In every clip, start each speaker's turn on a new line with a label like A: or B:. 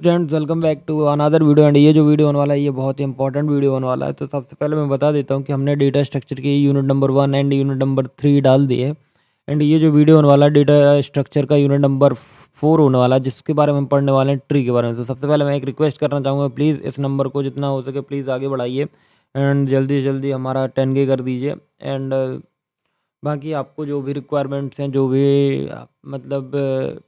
A: Friends welcome back to another video. And ये जो video होने वाला है ये बहुत ही इंपॉर्टेंट वीडियो होने वाला है। तो सबसे पहले मैं बता देता हूँ कि हमने डेटा स्ट्रक्चर की unit number 1 and unit number 3 डाल दी है। एंड ये जो वीडियो होने वाला है डेटा स्ट्रक्चर का यूनिट नंबर 4 होने वाला है, जिसके बारे में हम पढ़ने वाले हैं ट्री के बारे में। तो सबसे पहले मैं एक रिक्वेस्ट करना चाहूँगा, प्लीज़ इस नंबर को जितना हो सके प्लीज़ आगे बढ़ाइए एंड जल्दी से जल्दी हमारा 10K कर दीजिए। एंड बाकी आपको जो भी रिक्वायरमेंट्स हैं, जो भी मतलब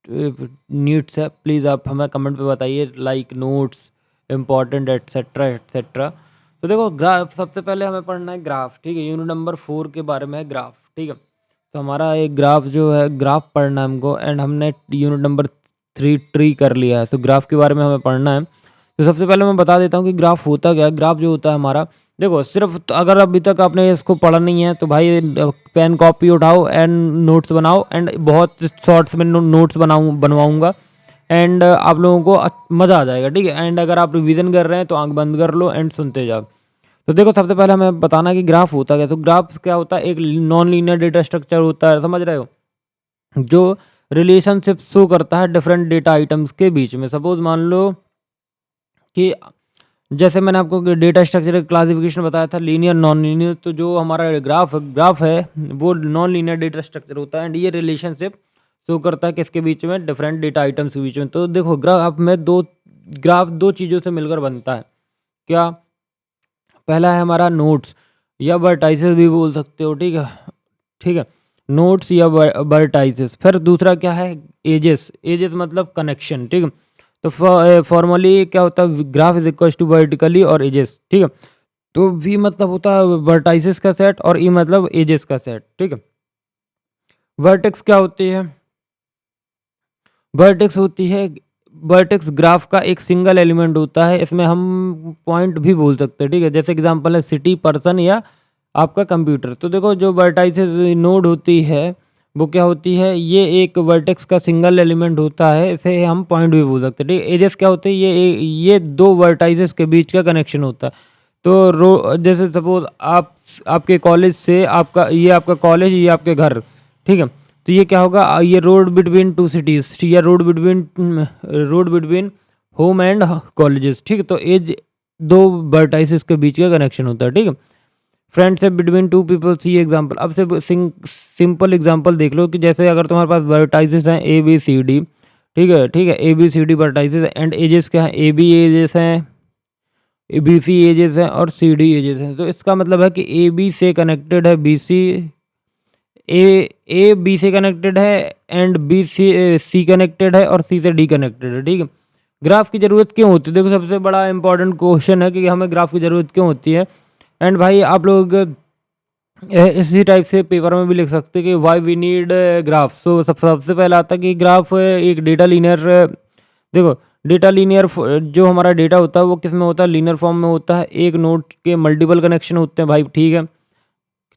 A: नीड्स है, प्लीज़ आप हमें कमेंट पे बताइए, like notes important etcetera etcetera. तो देखो ग्राफ, सबसे पहले हमें पढ़ना है ग्राफ, ठीक है। यूनिट नंबर 4 के बारे में है ग्राफ, ठीक है। तो हमारा एक ग्राफ जो है ग्राफ पढ़ना है हमको। एंड हमने यूनिट नंबर 3 ट्री कर लिया है, तो ग्राफ के बारे में हमें पढ़ना है। तो सबसे पहले मैं बता देता हूँ कि ग्राफ होता क्या है। ग्राफ जो होता है हमारा, देखो सिर्फ अगर अभी तक आपने इसको पढ़ा नहीं है तो भाई पेन कॉपी उठाओ एंड नोट्स बनाओ। एंड बहुत शॉर्ट्स में नोट्स बनवाऊंगा एंड आप लोगों को मज़ा आ जाएगा, ठीक है। एंड अगर आप रिवीजन कर रहे हैं तो आंख बंद कर लो एंड सुनते जाओ। तो देखो सबसे पहले हमें बताना कि ग्राफ होता क्या। तो ग्राफ क्या होता है, एक नॉन लीनियर डेटा स्ट्रक्चर होता है, समझ रहे हो, जो रिलेशनशिप शो करता है डिफरेंट डेटा आइटम्स के बीच में। सपोज मान लो कि जैसे मैंने आपको डेटा स्ट्रक्चर क्लासिफिकेशन बताया था, लीनियर नॉन लीनियर। तो जो हमारा ग्राफ है वो नॉन लीनियर डेटा स्ट्रक्चर होता है। एंड ये रिलेशनशिप शो करता है किसके बीच में, डिफरेंट डेटा आइटम्स के बीच में। तो देखो ग्राफ दो चीज़ों से मिलकर बनता है। क्या, पहला है हमारा नोट्स या वर्टाइसेस भी बोल सकते हो, ठीक है, ठीक है, नोट्स या वर्टाइसेस। फिर दूसरा क्या है, एजेस। एजेस मतलब कनेक्शन, ठीक है। तो फॉर्मली क्या होता है, graph is equal to vertically और एजेस, ठीक है। तो वी मतलब होता है वर्टाइसेस का सेट और ई मतलब एजेस का सेट, ठीक है। वर्टेक्स क्या होती है, वर्टेक्स होती है, वर्टेक्स ग्राफ का एक सिंगल एलिमेंट होता है। इसमें हम पॉइंट भी बोल सकते हैं, ठीक है। जैसे एग्जांपल है सिटी, पर्सन या आपका कंप्यूटर। तो देखो जो वर्टाइसेस नोड होती है वो क्या होती है, ये एक वर्टेक्स का सिंगल एलिमेंट होता है, इसे हम पॉइंट भी बोल सकते हैं, ठीक है। एजेस क्या होते हैं, ये दो वर्टाइसेस के बीच का कनेक्शन होता है। तो जैसे सपोज आपके कॉलेज से आपका कॉलेज, ये आपके घर, ठीक है। तो ये क्या होगा, ये रोड बिटवीन टू सिटीज या road between home and colleges, ठीक है। तो एज दो वर्टाइसेस के बीच का कनेक्शन होता है, ठीक है। फ्रेंडशिप बिटवीन टू पीपल्स, ये एग्जांपल। अब से सिंपल एग्जांपल देख लो कि जैसे अगर तुम्हारे पास वर्टाइसेस हैं ए बी सी डी, ठीक है, ठीक है, A B C D vertices and edges क्या है, ए बी एजेस हैं, बी सी एजेस हैं और सी डी एजेस हैं। तो इसका मतलब है कि ए बी से कनेक्टेड है बी सी, ए बी से कनेक्टेड है एंड बी सी कनेक्टेड है और सी से डी कनेक्टेड है, ठीक है। ग्राफ की ज़रूरत क्यों होती है, देखो सबसे बड़ा इंपॉर्टेंट क्वेश्चन है कि हमें ग्राफ की ज़रूरत क्यों होती है। एंड भाई आप लोग इसी टाइप से पेपर में भी लिख सकते हैं कि वाई वी नीड ग्राफ। सो सबसे पहले आता है कि ग्राफ एक डेटा लीनियर, देखो डेटा लीनियर जो हमारा डेटा होता है वो किस में होता है, लीनियर फॉर्म में होता है। एक नोड के मल्टीपल कनेक्शन होते हैं भाई, ठीक है।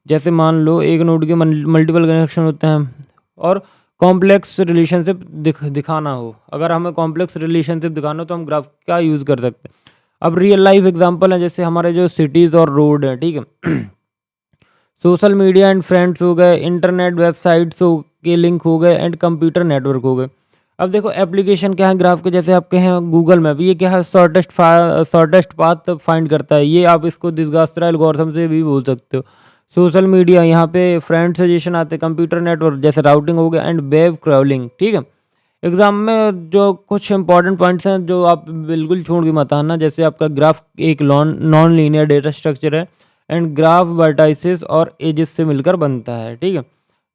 A: जैसे मान लो एक नोड के मल्टीपल कनेक्शन होते हैं और कॉम्प्लेक्स रिलेशनशिप दिखाना हो, अगर हमें कॉम्प्लेक्स रिलेशनशिप दिखाना हो तो हम ग्राफ का यूज़ कर सकते हैं। अब रियल लाइफ एग्जांपल है, जैसे हमारे जो सिटीज़ और रोड हैं, ठीक है। सोशल मीडिया एंड फ्रेंड्स हो गए, इंटरनेट वेबसाइट्स के लिंक हो गए एंड कंप्यूटर नेटवर्क हो गए। अब देखो एप्लीकेशन क्या है ग्राफ के, जैसे आपके हैं गूगल मैप, ये क्या है, शॉर्टेस्ट पाथ फाइंड करता है। ये आप इसको दिसगास्त्रा एल्गोरिथम से भी बोल सकते हो। सोशल मीडिया, यहाँ पे फ्रेंड सजेशन आते हैं। कंप्यूटर नेटवर्क जैसे राउटिंग हो गया एंड वेब क्रॉलिंग, ठीक है। एग्जाम में जो कुछ इंपॉर्टेंट पॉइंट्स हैं जो आप बिल्कुल छोड़ के मत आना, जैसे आपका ग्राफ एक नॉन लीनियर डेटा स्ट्रक्चर है एंड ग्राफ वर्टाइसेस और एजेस से मिलकर बनता है, ठीक है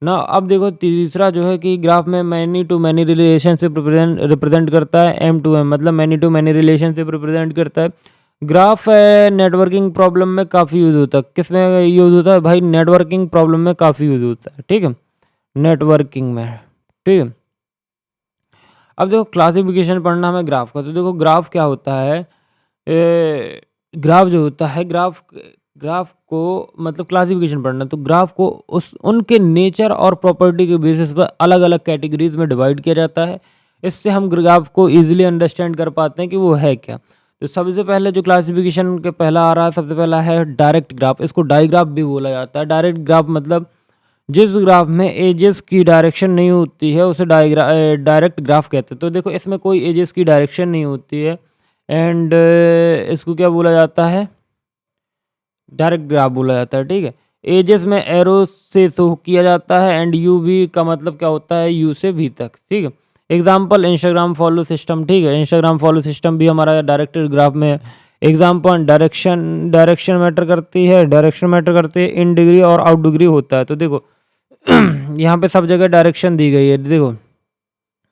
A: ना। अब देखो तीसरा जो है कि ग्राफ में many to many relationship represent करता है। एम टू एम मतलब many to many relationship represent करता है। ग्राफ नेटवर्किंग प्रॉब्लम में काफ़ी यूज़ होता है। किस में यूज़ होता है भाई, नेटवर्किंग प्रॉब्लम में काफ़ी यूज़ होता है, ठीक है, नेटवर्किंग में, ठीक है। अब देखो क्लासिफिकेशन पढ़ना हमें ग्राफ का। तो देखो ग्राफ क्या होता है, ग्राफ जो होता है, ग्राफ को मतलब क्लासिफिकेशन पढ़ना। तो ग्राफ को उनके नेचर और प्रॉपर्टी के बेसिस पर अलग अलग कैटेगरीज में डिवाइड किया जाता है। इससे हम ग्राफ को इजीली अंडरस्टैंड कर पाते हैं कि वो है क्या। तो सबसे पहले जो क्लासिफिकेशन के पहला आ रहा है, सबसे पहला है डायरेक्ट ग्राफ। इसको डाइग्राफ भी बोला जाता है। डायरेक्ट ग्राफ मतलब जिस ग्राफ में एजेस की डायरेक्शन नहीं होती है उसे डायरेक्ट ग्राफ कहते हैं। तो देखो इसमें कोई एजेस की डायरेक्शन नहीं होती है एंड इसको क्या बोला जाता है, डायरेक्ट ग्राफ बोला जाता है, ठीक है। एजेस में एरो से शो किया जाता है एंड यू वी का मतलब क्या होता है, यू से वी तक, ठीक है। एग्जाम्पल इंस्टाग्राम फॉलो सिस्टम, ठीक है। इंस्टाग्राम फॉलो सिस्टम भी हमारा डायरेक्टेड ग्राफ में है। एग्जाम्पल डायरेक्शन मैटर करती है, डायरेक्शन मैटर करती है, इन डिग्री और आउट डिग्री होता है। तो देखो यहाँ पे सब जगह डायरेक्शन दी गई है, देखो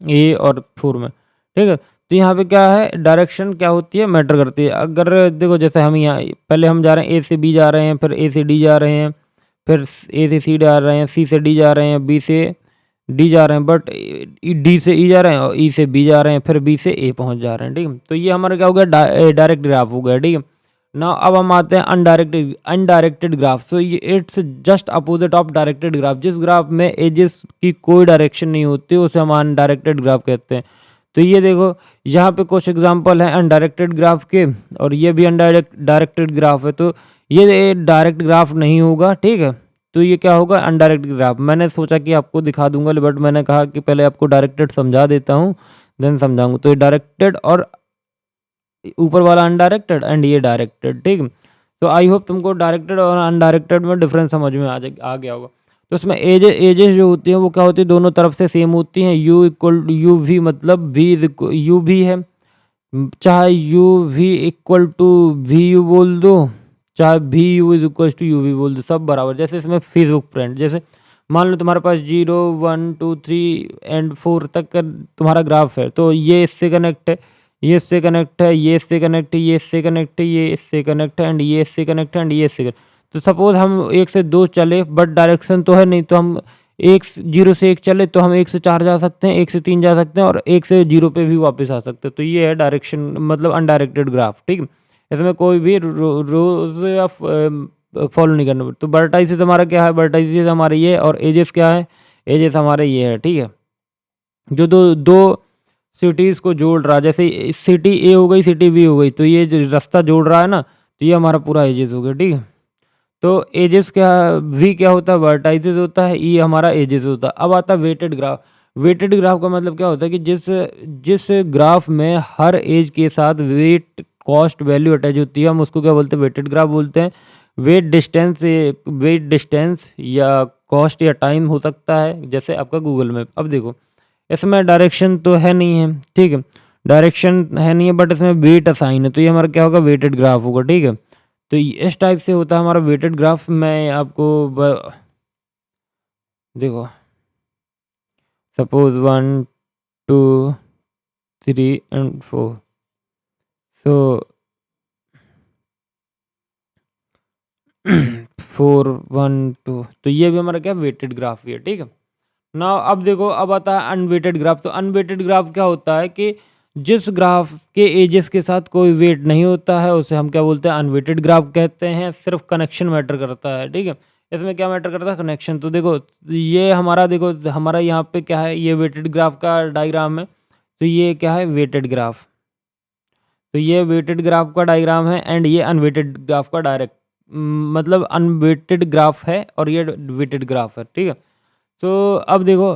A: ए और 4 में, ठीक है। तो यहाँ पे क्या है, डायरेक्शन क्या होती है, मैटर करती है। अगर देखो जैसे हम यहाँ पहले हम जा रहे हैं, ए से बी जा रहे हैं, फिर ए से डी जा रहे हैं, फिर ए से सी जा रहे हैं, सी से डी जा रहे हैं, बी से डी जा रहे हैं, बट डी से ई जा रहे हैं और ई से बी जा रहे हैं, फिर बी से ए पहुँच जा रहे हैं, ठीक है। तो ये हमारा क्या हो गया, डायरेक्ट ग्राफ हो गया, ठीक है ना। अब हम आते हैं अनडायरेक्टेड ग्राफ। सो ये it's just opposite of directed graph. जिस ग्राफ में एजेस की कोई डायरेक्शन नहीं होती उसे हम अनडायरेक्टेड ग्राफ कहते हैं। तो ये देखो यहाँ पे कुछ एग्जांपल हैं अनडायरेक्टेड ग्राफ के, और ये भी डायरेक्टेड ग्राफ है। तो ये डायरेक्ट ग्राफ नहीं होगा, ठीक है। तो ये क्या होगा, अनडायरेक्टेड ग्राफ। मैंने सोचा कि आपको दिखा दूंगा, बट मैंने कहा कि पहले आपको डायरेक्टेड समझा देता हूँ, देन समझाऊंगा। तो ये डायरेक्टेड और ऊपर वाला अनडायरेक्टेड एंड ये डायरेक्टेड, ठीक है। तो आई होप तुमको डायरेक्टेड और अनडायरेक्टेड में डिफरेंस समझ में आ गया होगा। तो उसमें एजेस जो होती हैं वो क्या होती है, दोनों तरफ से सेम होती हैं। यू इक्वल यू वी मतलब वी यू भी है, चाहे U V equal to V U बोल दो, चाहे V U is equal to U V बोल दो, सब बराबर। जैसे इसमें फेसबुक फ्रेंड, जैसे मान लो तुम्हारे पास 0 1 2 3 एंड 4 तक का तुम्हारा ग्राफ है, तो ये इससे कनेक्ट है, ये इससे कनेक्ट है, ये इससे कनेक्ट है, ये इससे कनेक्ट है, ये इससे कनेक्ट है एंड ये इससे कनेक्ट है एंड ये इससे। तो सपोज हम 1 से 2 चले, बट डायरेक्शन तो है नहीं, तो हम 0 से 1 चले तो हम 1 से 4 जा सकते हैं, 1 से 3 जा सकते हैं और 1 से 0 पे भी वापस आ सकते हैं। तो ये है डायरेक्शन मतलब अनडायरेक्टेड ग्राफ, ठीक है। इसमें कोई भी रोज या फॉलो नहीं करना। तो वर्टाइसिस हमारा क्या है, वर्टाइसिस हमारे ये, और एजेस क्या है, एजेस हमारे ये है, ठीक है। जो दो दो सिटीज़ को जोड़ रहा है, जैसे सिटी ए हो गई, सिटी बी हो गई, तो ये जो रास्ता जोड़ रहा है ना, तो ये हमारा पूरा एजेस हो गया, ठीक है। तो एजेस क्या, वी क्या होता है, वर्टाइजेस होता है, ई हमारा एजेस होता है। अब आता है वेटेड ग्राफ। वेटेड ग्राफ का मतलब क्या होता है कि जिस जिस ग्राफ में हर एज के साथ वेट कॉस्ट वैल्यू अटैच होती है, हम उसको क्या बोलते हैं, वेटेड ग्राफ बोलते हैं। वेट डिस्टेंस या कॉस्ट या टाइम हो सकता है, जैसे आपका गूगल मैप। अब देखो इसमें डायरेक्शन तो है नहीं है, ठीक है, डायरेक्शन है नहीं है, बट इसमें वेट असाइन है, तो ये हमारा क्या होगा, वेटेड ग्राफ होगा, ठीक है। तो इस टाइप से होता है हमारा वेटेड ग्राफ। मैं आपको देखो सपोज 1 2 3 एंड 4, सो 4 1 2, तो ये भी हमारा क्या वेटेड ग्राफ ही है, ठीक है ना। अब देखो अब आता है अनवेटेड ग्राफ। तो अनवेटेड ग्राफ क्या होता है कि जिस ग्राफ के एजेस के साथ कोई वेट नहीं होता है उसे हम क्या बोलते हैं, अनवेटेड ग्राफ कहते हैं। सिर्फ कनेक्शन मैटर करता है, ठीक है। इसमें क्या मैटर करता है, कनेक्शन। तो देखो ये हमारा, देखो हमारा यहाँ पे क्या है, ये वेटेड ग्राफ का डायग्राम है। तो ये क्या है, वेटेड ग्राफ। तो ये वेटेड ग्राफ का डायग्राम है एंड ये अनवेटेड ग्राफ का डायरेक्ट मतलब अनवेटेड ग्राफ है और ये वेटेड ग्राफ है, ठीक है। तो अब देखो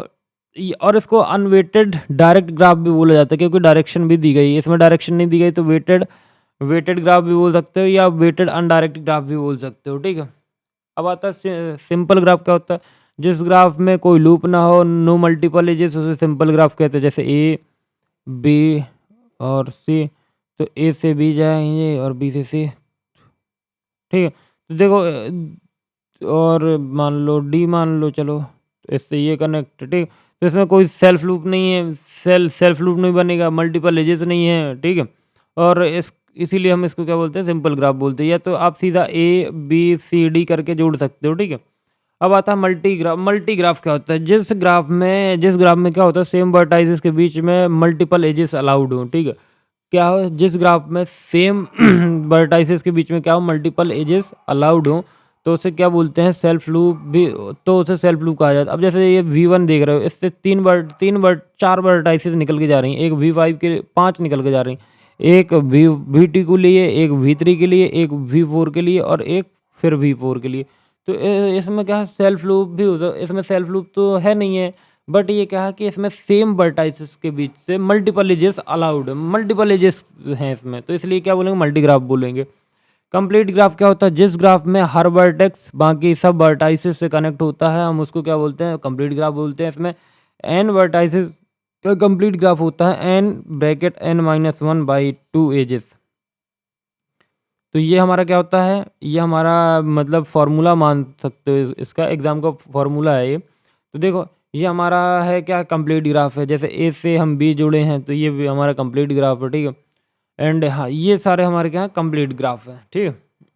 A: और इसको अनवेटेड डायरेक्ट ग्राफ भी बोला जाता है, क्योंकि डायरेक्शन भी दी गई है। इसमें डायरेक्शन नहीं दी गई तो वेटेड वेटेड ग्राफ भी बोल सकते हो या वेटेड अनडायरेक्टेड ग्राफ भी बोल सकते हो, ठीक है। अब आता है सिंपल ग्राफ। क्या होता है, जिस ग्राफ में कोई लूप ना हो, नो मल्टीपल एजेस, उसे सिंपल ग्राफ कहते हैं। जैसे ए बी और सी, तो ए से बी जाएंगे और बी से सी, ठीक है। तो देखो और मान लो डी मान लो, चलो तो इससे ये कनेक्ट, ठीक। तो इसमें कोई सेल्फ लूप नहीं है, सेल्फ लूप नहीं बनेगा, मल्टीपल एजेस नहीं है, ठीक है। और इसीलिए हम इसको क्या बोलते हैं, सिंपल ग्राफ बोलते हैं। या तो आप सीधा ए बी सी डी करके जोड़ सकते हो, ठीक है। अब आता है मल्टी ग्राफ। मल्टी ग्राफ क्या होता है, जिस ग्राफ में क्या होता है, सेम वर्टाइजेस के बीच में मल्टीपल एजेस अलाउड हो, ठीक है। क्या हो, जिस ग्राफ में सेम वर्टाइसेस के बीच में क्या हो, मल्टीपल एजेस अलाउड हो, तो उसे क्या बोलते हैं, सेल्फ लूप भी, तो उसे सेल्फ लूप कहा जाता है। अब जैसे ये V1 देख रहे हो, इससे 4 वर्टाइसेस निकल के जा रही हैं, एक V5 के 5 निकल के जा रही हैं, एक V2 के लिए, एक V3 के लिए, एक V4 के लिए और एक फिर V4 के लिए। तो इसमें क्या है, सेल्फ लूप भी इसमें सेल्फ लूप तो है नहीं है, बट ये क्या है कि इसमें सेम वर्टाइसेस के बीच से मल्टीपल एजेस अलाउड है, मल्टीपल एजेस हैं इसमें, तो इसलिए क्या बोलेंगे, मल्टी ग्राफ बोलेंगे। कंप्लीट ग्राफ क्या होता है, जिस ग्राफ में हर वर्टेक्स बाकी सब वर्टाइसेस से कनेक्ट होता है, हम उसको क्या बोलते हैं, कंप्लीट ग्राफ बोलते हैं। इसमें एन वर्टाइसेस का कंप्लीट ग्राफ होता है, N bracket N minus one by two edges. तो ये हमारा क्या होता है, ये हमारा मतलब फार्मूला मान सकते हो, इसका एग्जाम का फार्मूला है ये। तो देखो ये हमारा है क्या, कंप्लीट ग्राफ है, जैसे ए से हम बी जुड़े हैं तो ये भी हमारा कंप्लीट ग्राफ है, ठीक है। एंड हाँ, ये सारे हमारे क्या कंप्लीट ग्राफ है, ठीक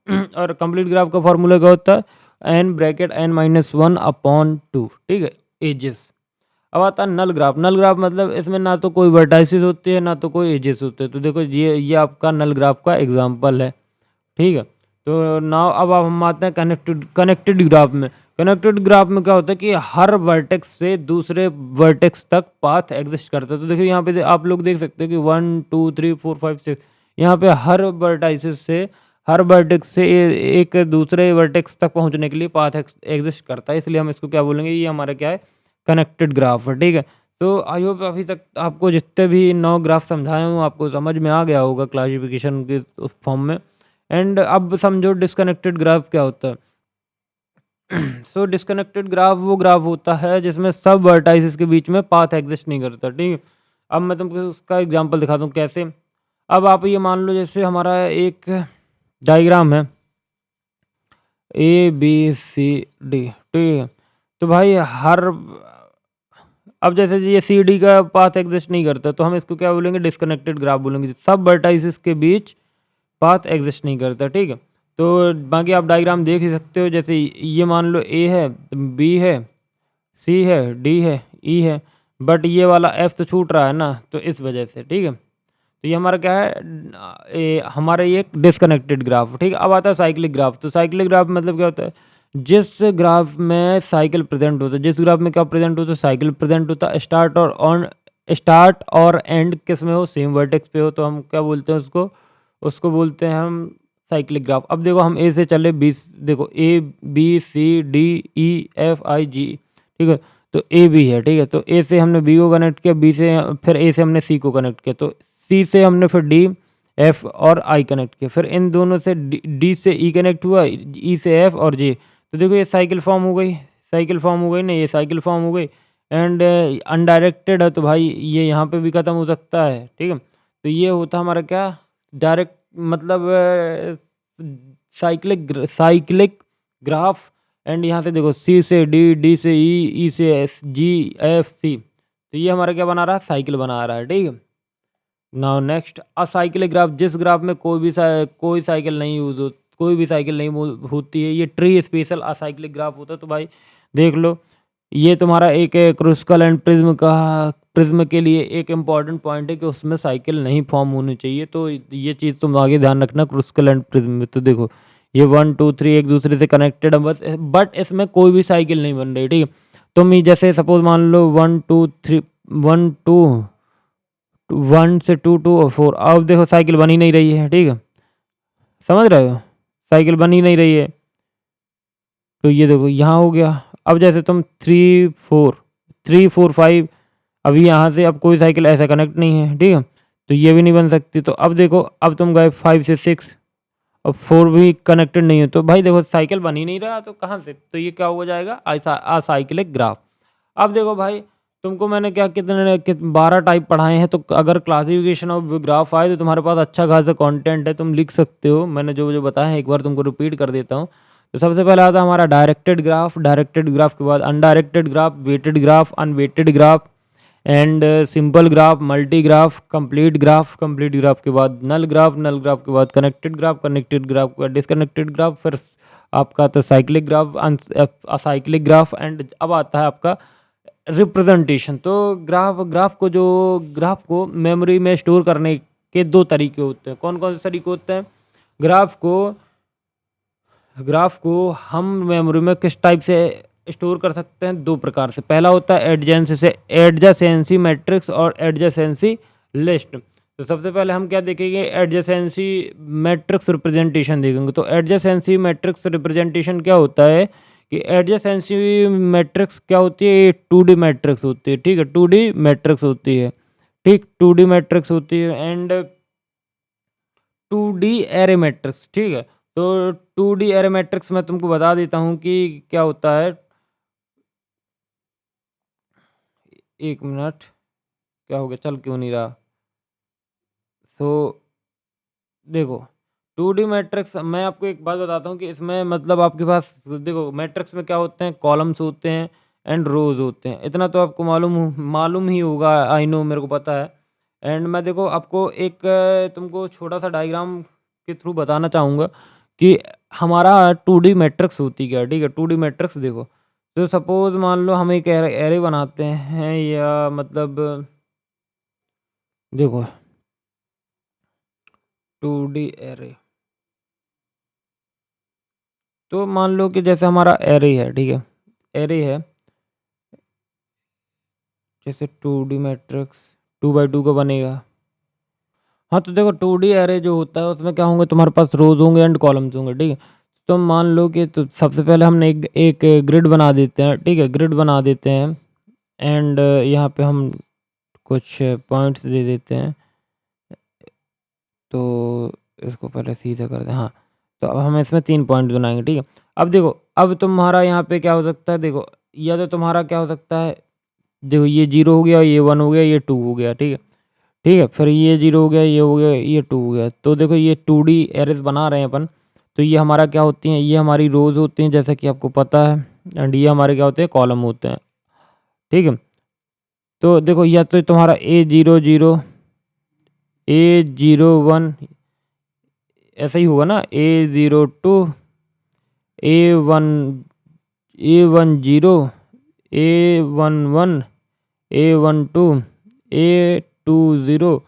A: है। और कंप्लीट ग्राफ का फार्मूला क्या होता है, N bracket N minus one upon two, ठीक है, एजेस। अब आता है नल ग्राफ। नल ग्राफ मतलब इसमें ना तो कोई वर्टाइसिस होते हैं ना तो कोई एजेस होते हैं। तो देखो ये आपका नल ग्राफ का एग्जाम्पल है, ठीक है। तो नाउ अब हम आते हैं कनेक्टेड ग्राफ में। कनेक्टेड ग्राफ में क्या होता है कि हर वर्टेक्स से दूसरे वर्टेक्स तक पाथ एग्जिस्ट करता है। तो देखिए यहाँ पे आप लोग देख सकते हैं कि 1 2 3 4 5 6 यहाँ पे हर वर्टाइसिस से, हर वर्टेक्स से एक दूसरे वर्टेक्स तक पहुँचने के लिए पाथ एग्जिस्ट करता है, इसलिए हम इसको क्या बोलेंगे, ये हमारा क्या है, कनेक्टेड ग्राफ है, ठीक है। तो आई होप अभी तक आपको जितने भी 9 ग्राफ समझाए हूँ आपको समझ में आ गया होगा क्लासिफिकेशन के उस फॉर्म में। एंड अब समझो डिस्कनेक्टेड ग्राफ क्या होता है। सो डिस्कनेक्टेड ग्राफ वो ग्राफ होता है जिसमें सब वर्टाइसेस के बीच में पाथ एग्जिस्ट नहीं करता, ठीक है। अब मैं तुमको उसका एग्जांपल दिखाता हूँ कैसे। अब आप ये मान लो जैसे हमारा एक डायग्राम है ए बी सी डी, ठीक है। तो भाई अब जैसे ये सी डी का पाथ एग्जिस्ट नहीं करता तो हम इसको क्या बोलेंगे, डिस्कनेक्टेड ग्राफ बोलेंगे। सब वर्टाइसेस के बीच पाथ एग्जिस्ट नहीं करता, ठीक है। तो बाकी आप डायग्राम देख ही सकते हो, जैसे ये मान लो ए है, बी है, सी है, डी है, ई है, बट ये वाला एफ तो छूट रहा है ना, तो इस वजह से, ठीक है। तो ये हमारा क्या है, हमारा ये एक डिस्कनेक्टेड ग्राफ, ठीक है। अब आता है साइक्लिक ग्राफ। तो साइक्लिक ग्राफ मतलब क्या होता है, जिस ग्राफ में साइकिल प्रेजेंट होता है, जिस ग्राफ में क्या प्रेजेंट होता है, साइकिल प्रेजेंट होता है, स्टार्ट और एंड किस में हो, सेम वर्टेक्स पे हो, तो हम क्या बोलते हैं उसको, उसको बोलते हैं हम साइक्लिक ग्राफ। अब देखो हम ए से चले बी, देखो A B C D E F I G, ठीक है। तो ए बी है, ठीक है। तो ए से हमने बी को कनेक्ट किया, बी से फिर ए से हमने सी को कनेक्ट किया, तो सी से हमने फिर डी एफ और आई कनेक्ट किया, फिर इन दोनों से डी से ई कनेक्ट हुआ, ई से एफ और जे। तो देखो ये साइकिल फॉर्म हो गई, साइकिल फॉर्म हो गई ना, ये साइकिल फॉर्म हो गई। एंड अनडायरेक्टेड है तो भाई ये यहाँ पे भी ख़त्म हो सकता है, ठीक है। तो ये होता हमारा क्या, डायरेक्ट मतलब साइक्लिक ग्राफ। एंड यहाँ से देखो सी से डी, डी से ई, ई से एस, जी एफ सी, तो ये हमारा क्या बना रहा है, साइकिल बना रहा है, ठीक है। नाउ नेक्स्ट असाइक्लिक ग्राफ, जिस ग्राफ में कोई साइकिल नहीं यूज हो, कोई भी साइकिल नहीं होती है, ये ट्री स्पेशल असाइक्लिक ग्राफ होता है। तो भाई देख लो, ये तुम्हारा एक क्रूस्कल एंड प्रिज्म के लिए एक इम्पॉर्टेंट पॉइंट है कि उसमें साइकिल नहीं फॉर्म होनी चाहिए। तो ये चीज़ तुम आगे ध्यान रखना क्रूस्कल एंड प्रिज्म में। तो देखो ये 1 2 3 एक दूसरे से कनेक्टेड है, बट इसमें कोई भी साइकिल नहीं बन रही, ठीक है। तुम जैसे सपोज मान लो 1 2 3 1 2 1 से 2 2 और 4, अब देखो साइकिल बन ही नहीं रही है, ठीक है। समझ रहे हो, साइकिल बन ही नहीं रही है। तो ये देखो यहाँ हो गया। अब जैसे तुम 3 4 5, अभी यहाँ से अब कोई साइकिल ऐसा कनेक्ट नहीं है, ठीक है। तो ये भी नहीं बन सकती। तो अब देखो, अब तुम गए 5 से 6, अब 4 भी कनेक्टेड नहीं है, तो भाई देखो साइकिल बन ही नहीं रहा, तो कहाँ से, तो ये क्या हो जाएगा, असाइक्लिक ग्राफ। अब देखो भाई तुमको मैंने क्या कितने 12 टाइप पढ़ाए हैं, तो अगर क्लासिफिकेशन ऑफ ग्राफ आए तो तुम्हारे पास अच्छा खासा कंटेंट है, तुम लिख सकते हो। मैंने जो जो बताया है एक बार तुमको रिपीट कर देता हूँ। तो सबसे पहले आता है हमारा डायरेक्टेड ग्राफ, डायरेक्टेड ग्राफ के बाद undirected graph, weighted graph, unweighted graph, and simple graph, multi graph, complete graph, complete graph के बाद नल ग्राफ, नल ग्राफ के बाद कनेक्टेड ग्राफ, कनेक्टेड ग्राफ के बाद डिसकनेक्टेड ग्राफ, फिर आपका आता है cyclic graph, acyclic graph, and अब आता है आपका रिप्रेजेंटेशन। तो ग्राफ को मेमोरी में स्टोर करने के 2 तरीके होते हैं। कौन कौन से तरीके होते हैं, ग्राफ को हम मेमोरी में किस टाइप से स्टोर कर सकते हैं, 2 प्रकार से। पहला होता है एडजेंसी मैट्रिक्स और एडजेंसी लिस्ट। तो तो सबसे पहले हम क्या देखेंगे, एडजेसेंसी मैट्रिक्स रिप्रेजेंटेशन देखेंगे। तो एडजेसेंसी मैट्रिक्स रिप्रेजेंटेशन क्या होता है कि एडजेसेंसी मैट्रिक्स क्या होती है, ये 2D मैट्रिक्स होती है, ठीक है, 2D मैट्रिक्स होती है, ठीक, 2D मैट्रिक्स होती है एंड 2D एरे मैट्रिक्स, ठीक है। तो 2D एरे मैट्रिक्स मैं तुमको बता देता हूँ कि क्या होता है। एक मिनट, क्या हो गया, चल क्यों नहीं रहा। सो देखो 2D मैट्रिक्स, मैं आपको एक बात बताता हूँ कि इसमें मतलब आपके पास देखो मैट्रिक्स में क्या होते हैं, कॉलम्स होते हैं एंड रोज होते हैं, इतना तो आपको मालूम ही होगा, आई नो, मेरे को पता है। एंड मैं देखो आपको एक तुमको छोटा सा डायग्राम के थ्रू बताना चाहूँगा कि हमारा 2D मैट्रिक्स होती क्या है, ठीक है। 2D मैट्रिक्स देखो, तो सपोज मान लो हम एक एरे बनाते हैं, या मतलब देखो 2D एरे, तो मान लो कि जैसे हमारा एरे है, ठीक है, एरे है, जैसे 2D मैट्रिक्स 2x2 का बनेगा। हाँ, तो देखो 2D एरे जो होता है उसमें क्या होंगे, तुम्हारे पास रोज होंगे एंड कॉलम्स होंगे, ठीक है। तो मान लो कि तो सबसे पहले हमने एक ग्रिड बना देते हैं, ठीक है, ग्रिड बना देते हैं एंड यहाँ पे हम कुछ पॉइंट्स दे देते हैं। तो इसको पहले सीधा कर दें, हाँ। तो अब हम इसमें 3 पॉइंट बनाएंगे, ठीक है। अब देखो, अब तुम्हारा यहाँ पे क्या हो सकता है, देखो या तो तुम्हारा क्या हो सकता है, देखो ये 0 हो गया, ये 1 हो गया, ये 2 हो गया, ठीक है, ठीक है। फिर ये 0 हो गया, ये हो गया, ये 2 हो गया। तो देखो ये 2D एरेज बना रहे हैं अपन। तो ये हमारा क्या होती हैं, ये हमारी रोज़ होती हैं जैसा कि आपको पता है, एंड ये हमारे क्या होते हैं, कॉलम होते हैं, ठीक है। तो देखो या तो तुम्हारा A00 A01 ऐसा ही होगा ना, A02 A1 A10 A11 A12 A20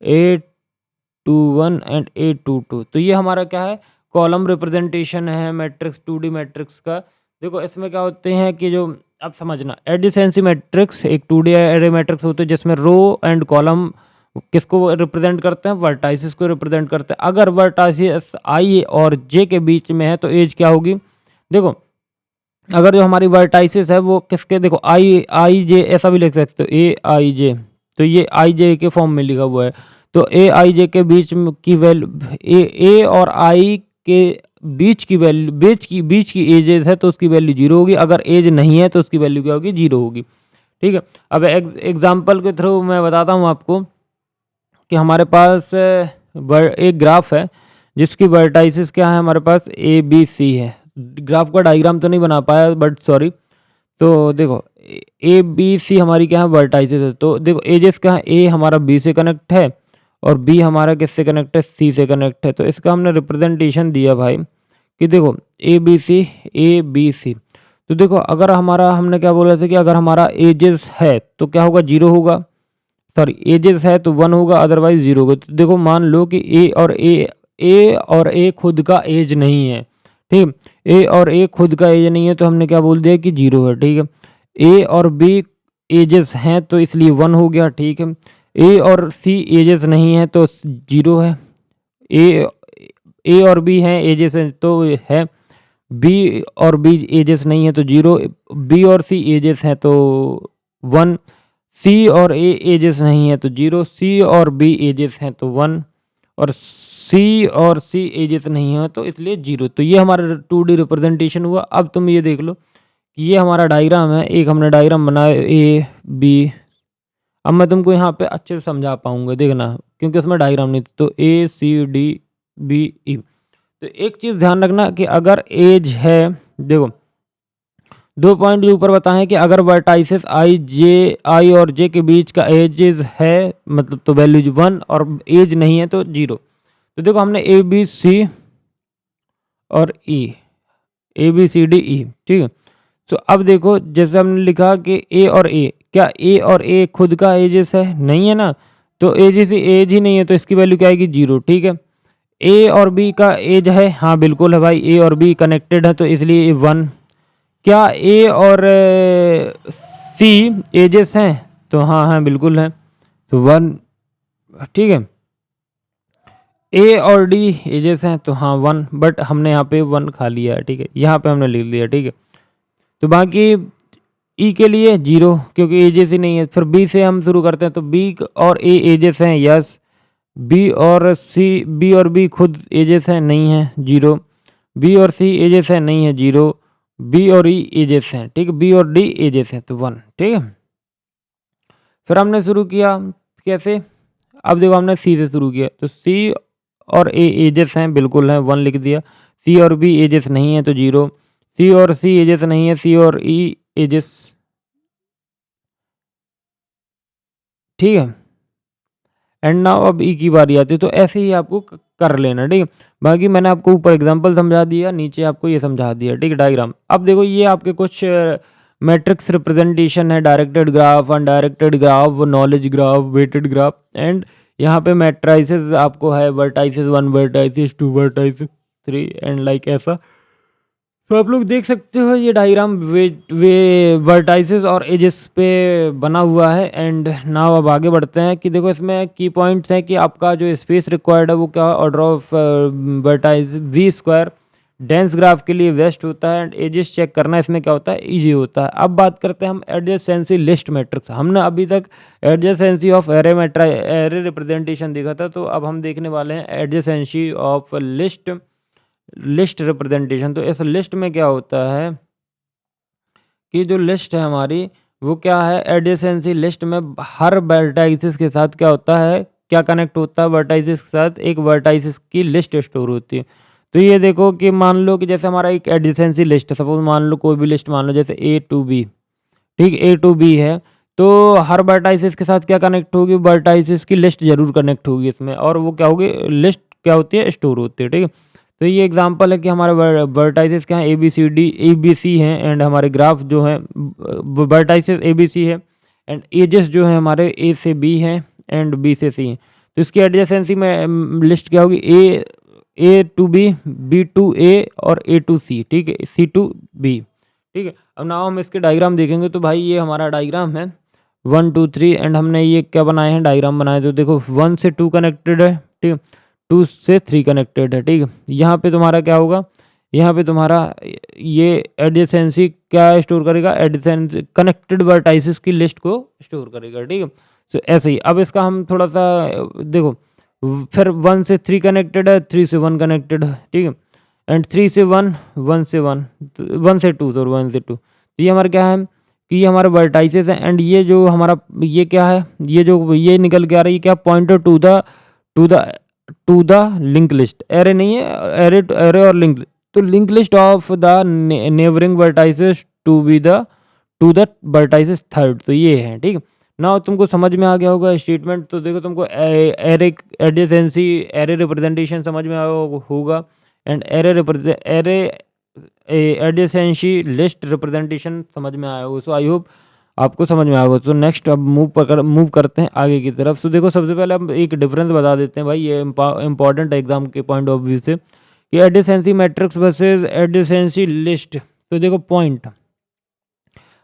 A: A21 and A22। तो ये हमारा क्या है, कॉलम रिप्रेजेंटेशन है मैट्रिक्स 2D मैट्रिक्स का। देखो इसमें क्या होते हैं कि जो, अब समझना, एडजेसेंसी मैट्रिक्स एक 2D एरे मैट्रिक्स होते हैं जिसमें रो एंड कॉलम किसको रिप्रेजेंट करते हैं, वर्टाइसिस को रिप्रेजेंट करते हैं। अगर वर्टाइसिस आई और जे के बीच में है तो एज क्या होगी, देखो अगर जो हमारी वर्टाइसिस है वो किसके, देखो आई जे ऐसा भी लिख सकते हो, A I J, तो ये आई जे के फॉर्म में लिखा हुआ है। तो A I J के बीच में की वैल्यू, ए और आई के बीच की एज है तो उसकी वैल्यू 0 होगी। अगर एज नहीं है तो उसकी वैल्यू क्या होगी, 0 होगी, ठीक है। अब एग्जाम्पल के थ्रू मैं बताता हूँ आपको कि हमारे पास एक ग्राफ है जिसकी वर्टाइसिस क्या है, हमारे पास ABC है। ग्राफ का डायग्राम तो नहीं बना पाया बट सॉरी। तो देखो ABC हमारी क्या है, वर्टाइसिस है। तो देखो एजेस क्या है, A हमारा B से कनेक्ट है और B हमारा किससे कनेक्ट है, C से कनेक्ट है। तो इसका हमने रिप्रेजेंटेशन दिया भाई कि देखो ABC। तो देखो अगर हमारा, हमने क्या बोला था कि अगर हमारा एजेस है तो क्या होगा, 0 होगा, सॉरी एजेस है तो 1 होगा, अदरवाइज 0 होगा। तो देखो मान लो कि ए खुद का एज नहीं है, ठीक है। ए खुद का एज नहीं है तो हमने क्या बोल दिया कि 0 है, ठीक है। ए और बी एजेस हैं तो इसलिए 1 हो गया, ठीक है। ए और सी एजेस नहीं है तो 0 है। ए ए और बी हैं एजेस हैं तो है, बी और बी एजेस नहीं है तो 0, बी और सी एजेस हैं तो 1, सी और ए एजेस नहीं है तो 0, सी और बी एजेस हैं तो 1, और सी और सी एजेस नहीं है तो इसलिए 0। तो ये हमारा 2D रिप्रेजेंटेशन हुआ। अब तुम ये देख लो कि ये हमारा डायग्राम है, एक हमने डायग्राम बनाया A B। अब मैं तुमको यहाँ पे अच्छे से समझा पाऊंगा, देखना, क्योंकि उसमें डायग्राम नहीं था। तो ACDBE। तो एक चीज़ ध्यान रखना कि अगर एज है, देखो 2 पॉइंट जो ऊपर बताएं कि अगर वर्टाइसिस आई और जे के बीच का एजेस है मतलब तो वैल्यू 1 और एज नहीं है तो 0। तो देखो हमने ABC और ABCDE, ठीक है। तो अब देखो जैसे हमने लिखा कि ए और ए, क्या ए और ए खुद का एजेस है, नहीं है ना, तो एज ही नहीं है तो इसकी वैल्यू क्या आएगी, 0, ठीक है। ए और बी का एज है, हाँ बिल्कुल है भाई, ए और बी कनेक्टेड है तो इसलिए 1। क्या ए और सी एजेस हैं, तो हाँ हाँ बिल्कुल है, तो 1, ठीक है। ए और डी एजेस हैं तो हाँ 1, बट हमने यहाँ पे 1 खा लिया है, ठीक है, यहाँ पे हमने लिख लिया, ठीक है। तो बाकी ई के लिए 0 क्योंकि एजेस ही नहीं है। फिर बी से हम शुरू करते हैं, तो बी और ए एजेस हैं, यस। बी और बी खुद एजेस हैं, नहीं है, 0। बी और सी एजेस हैं, नहीं है, 0। बी और ई एजेस हैं, ठीक है, बी और डी एजेस हैं तो 1, ठीक है। फिर हमने शुरू किया कैसे, अब देखो हमने सी से शुरू किया, तो सी और ए एजेस हैं, बिल्कुल हैं, 1 लिख दिया। सी और बी एजेस नहीं है तो 0। सी और सी एजेस नहीं है, सी और ई एजेस, ठीक है। एंड नाउ अब ई की बारी आती है, तो ऐसे ही आपको कर लेना, ठीक है। बाकी मैंने आपको ऊपर एग्जांपल समझा दिया, नीचे आपको ये समझा दिया, ठीक है, डायग्राम। अब देखो ये आपके कुछ मैट्रिक्स रिप्रेजेंटेशन है, directed graph, undirected graph, knowledge graph, weighted graph, and यहाँ पे मैट्राइसेस आपको है, vertices 1, vertices 2, vertices 3 and like ऐसा। तो आप लोग देख सकते हो ये डायग्राम वे वर्टाइसेस और एजेस पे बना हुआ है। एंड नाउ अब आगे बढ़ते हैं कि देखो इसमें की पॉइंट्स हैं कि आपका जो स्पेस रिक्वायर्ड है वो क्या, order of vertices V square dense graph के लिए वेस्ट होता है, एंड एजेस चेक करना इसमें क्या होता है, इजी होता है। अब बात करते हैं हम एडजेसेंसी लिस्ट मैट्रिक्स। हमने अभी तक एडजेसेंसी ऑफ एरे रिप्रेजेंटेशन देखा था, तो अब हम देखने वाले हैं एडजेसेंसी ऑफ लिस्ट रिप्रेजेंटेशन। तो इस लिस्ट में क्या होता है कि जो लिस्ट है हमारी वो क्या है, एडजेसेंसी लिस्ट में हर वर्टाइसिस के साथ क्या होता है, क्या कनेक्ट होता है वर्टाइसिस के साथ, एक वर्टाइसिस की लिस्ट स्टोर होती है। तो ये देखो कि मान लो कि जैसे हमारा एक एडजेसेंसी लिस्ट है, सपोज मान लो कोई भी लिस्ट मान लो जैसे ए टू बी, ठीक, ए टू बी है, तो हर वर्टाइसिस के साथ क्या कनेक्ट होगी, वर्टाइसिस की लिस्ट जरूर कनेक्ट होगी इसमें, और वो क्या होगी, लिस्ट क्या होती है, स्टोर होती है, ठीक है। तो ये एग्जांपल है कि हमारे वर्टाइसिस क्या है, ए बी सी हैं, एंड हमारे ग्राफ जो है वर्टाइसिस ए बी सी है, एंड एजेस जो है हमारे ए से बी हैं एंड बी से सी हैं। तो इसकी एडजेसेंसी में लिस्ट क्या होगी, ए टू बी टू ए और ए टू सी, ठीक है, सी टू बी, ठीक है। अब ना हम इसके डायग्राम देखेंगे, तो भाई ये हमारा डायग्राम है 1 2 3, एंड हमने ये क्या बनाए हैं, डायग्राम बनाए। तो देखो 1 से 2 कनेक्टेड है, ठीक है, 2 से 3 कनेक्टेड है, ठीक है। यहाँ पे तुम्हारा क्या होगा, यहाँ पे तुम्हारा ये एडजेसेंसी क्या स्टोर करेगा, एडजेसेंसी कनेक्टेड वर्टाइसिस की लिस्ट को स्टोर करेगा, ठीक है। तो ऐसे ही अब इसका हम थोड़ा सा देखो, फिर 1 से 3 कनेक्टेड है, 3 से 1 कनेक्टेड है, ठीक है, एंड 3 से 1, 1 से 1, 1 से 2, सॉरी 1 से 2। तो ये हमारा क्या है कि ये हमारे वर्टाइसेस हैं, एंड ये जो हमारा ये क्या है, ये जो ये निकल के आ रही है क्या, pointer to the to the link list, array नहीं है, एरे और लिंक, तो link list of the neighbouring vertices to the vertices third. तो ये है, ठीक है ना, तुमको समझ में आ गया होगा स्टेटमेंट। तो देखो तुमको एरे एडजेसेंसी एरे रिप्रेजेंटेशन समझ में आया होगा, and array adjacency list representation समझ में आया होगा। सो आई होप आपको समझ में आएगा। तो नेक्स्ट अब मूव करते हैं आगे की तरफ। तो देखो सबसे पहले हम एक डिफरेंस बता देते हैं भाई, ये इंपॉर्टेंट है एग्जाम के पॉइंट ऑफ व्यू से, कि adjacency matrix versus adjacency list. तो देखो पॉइंट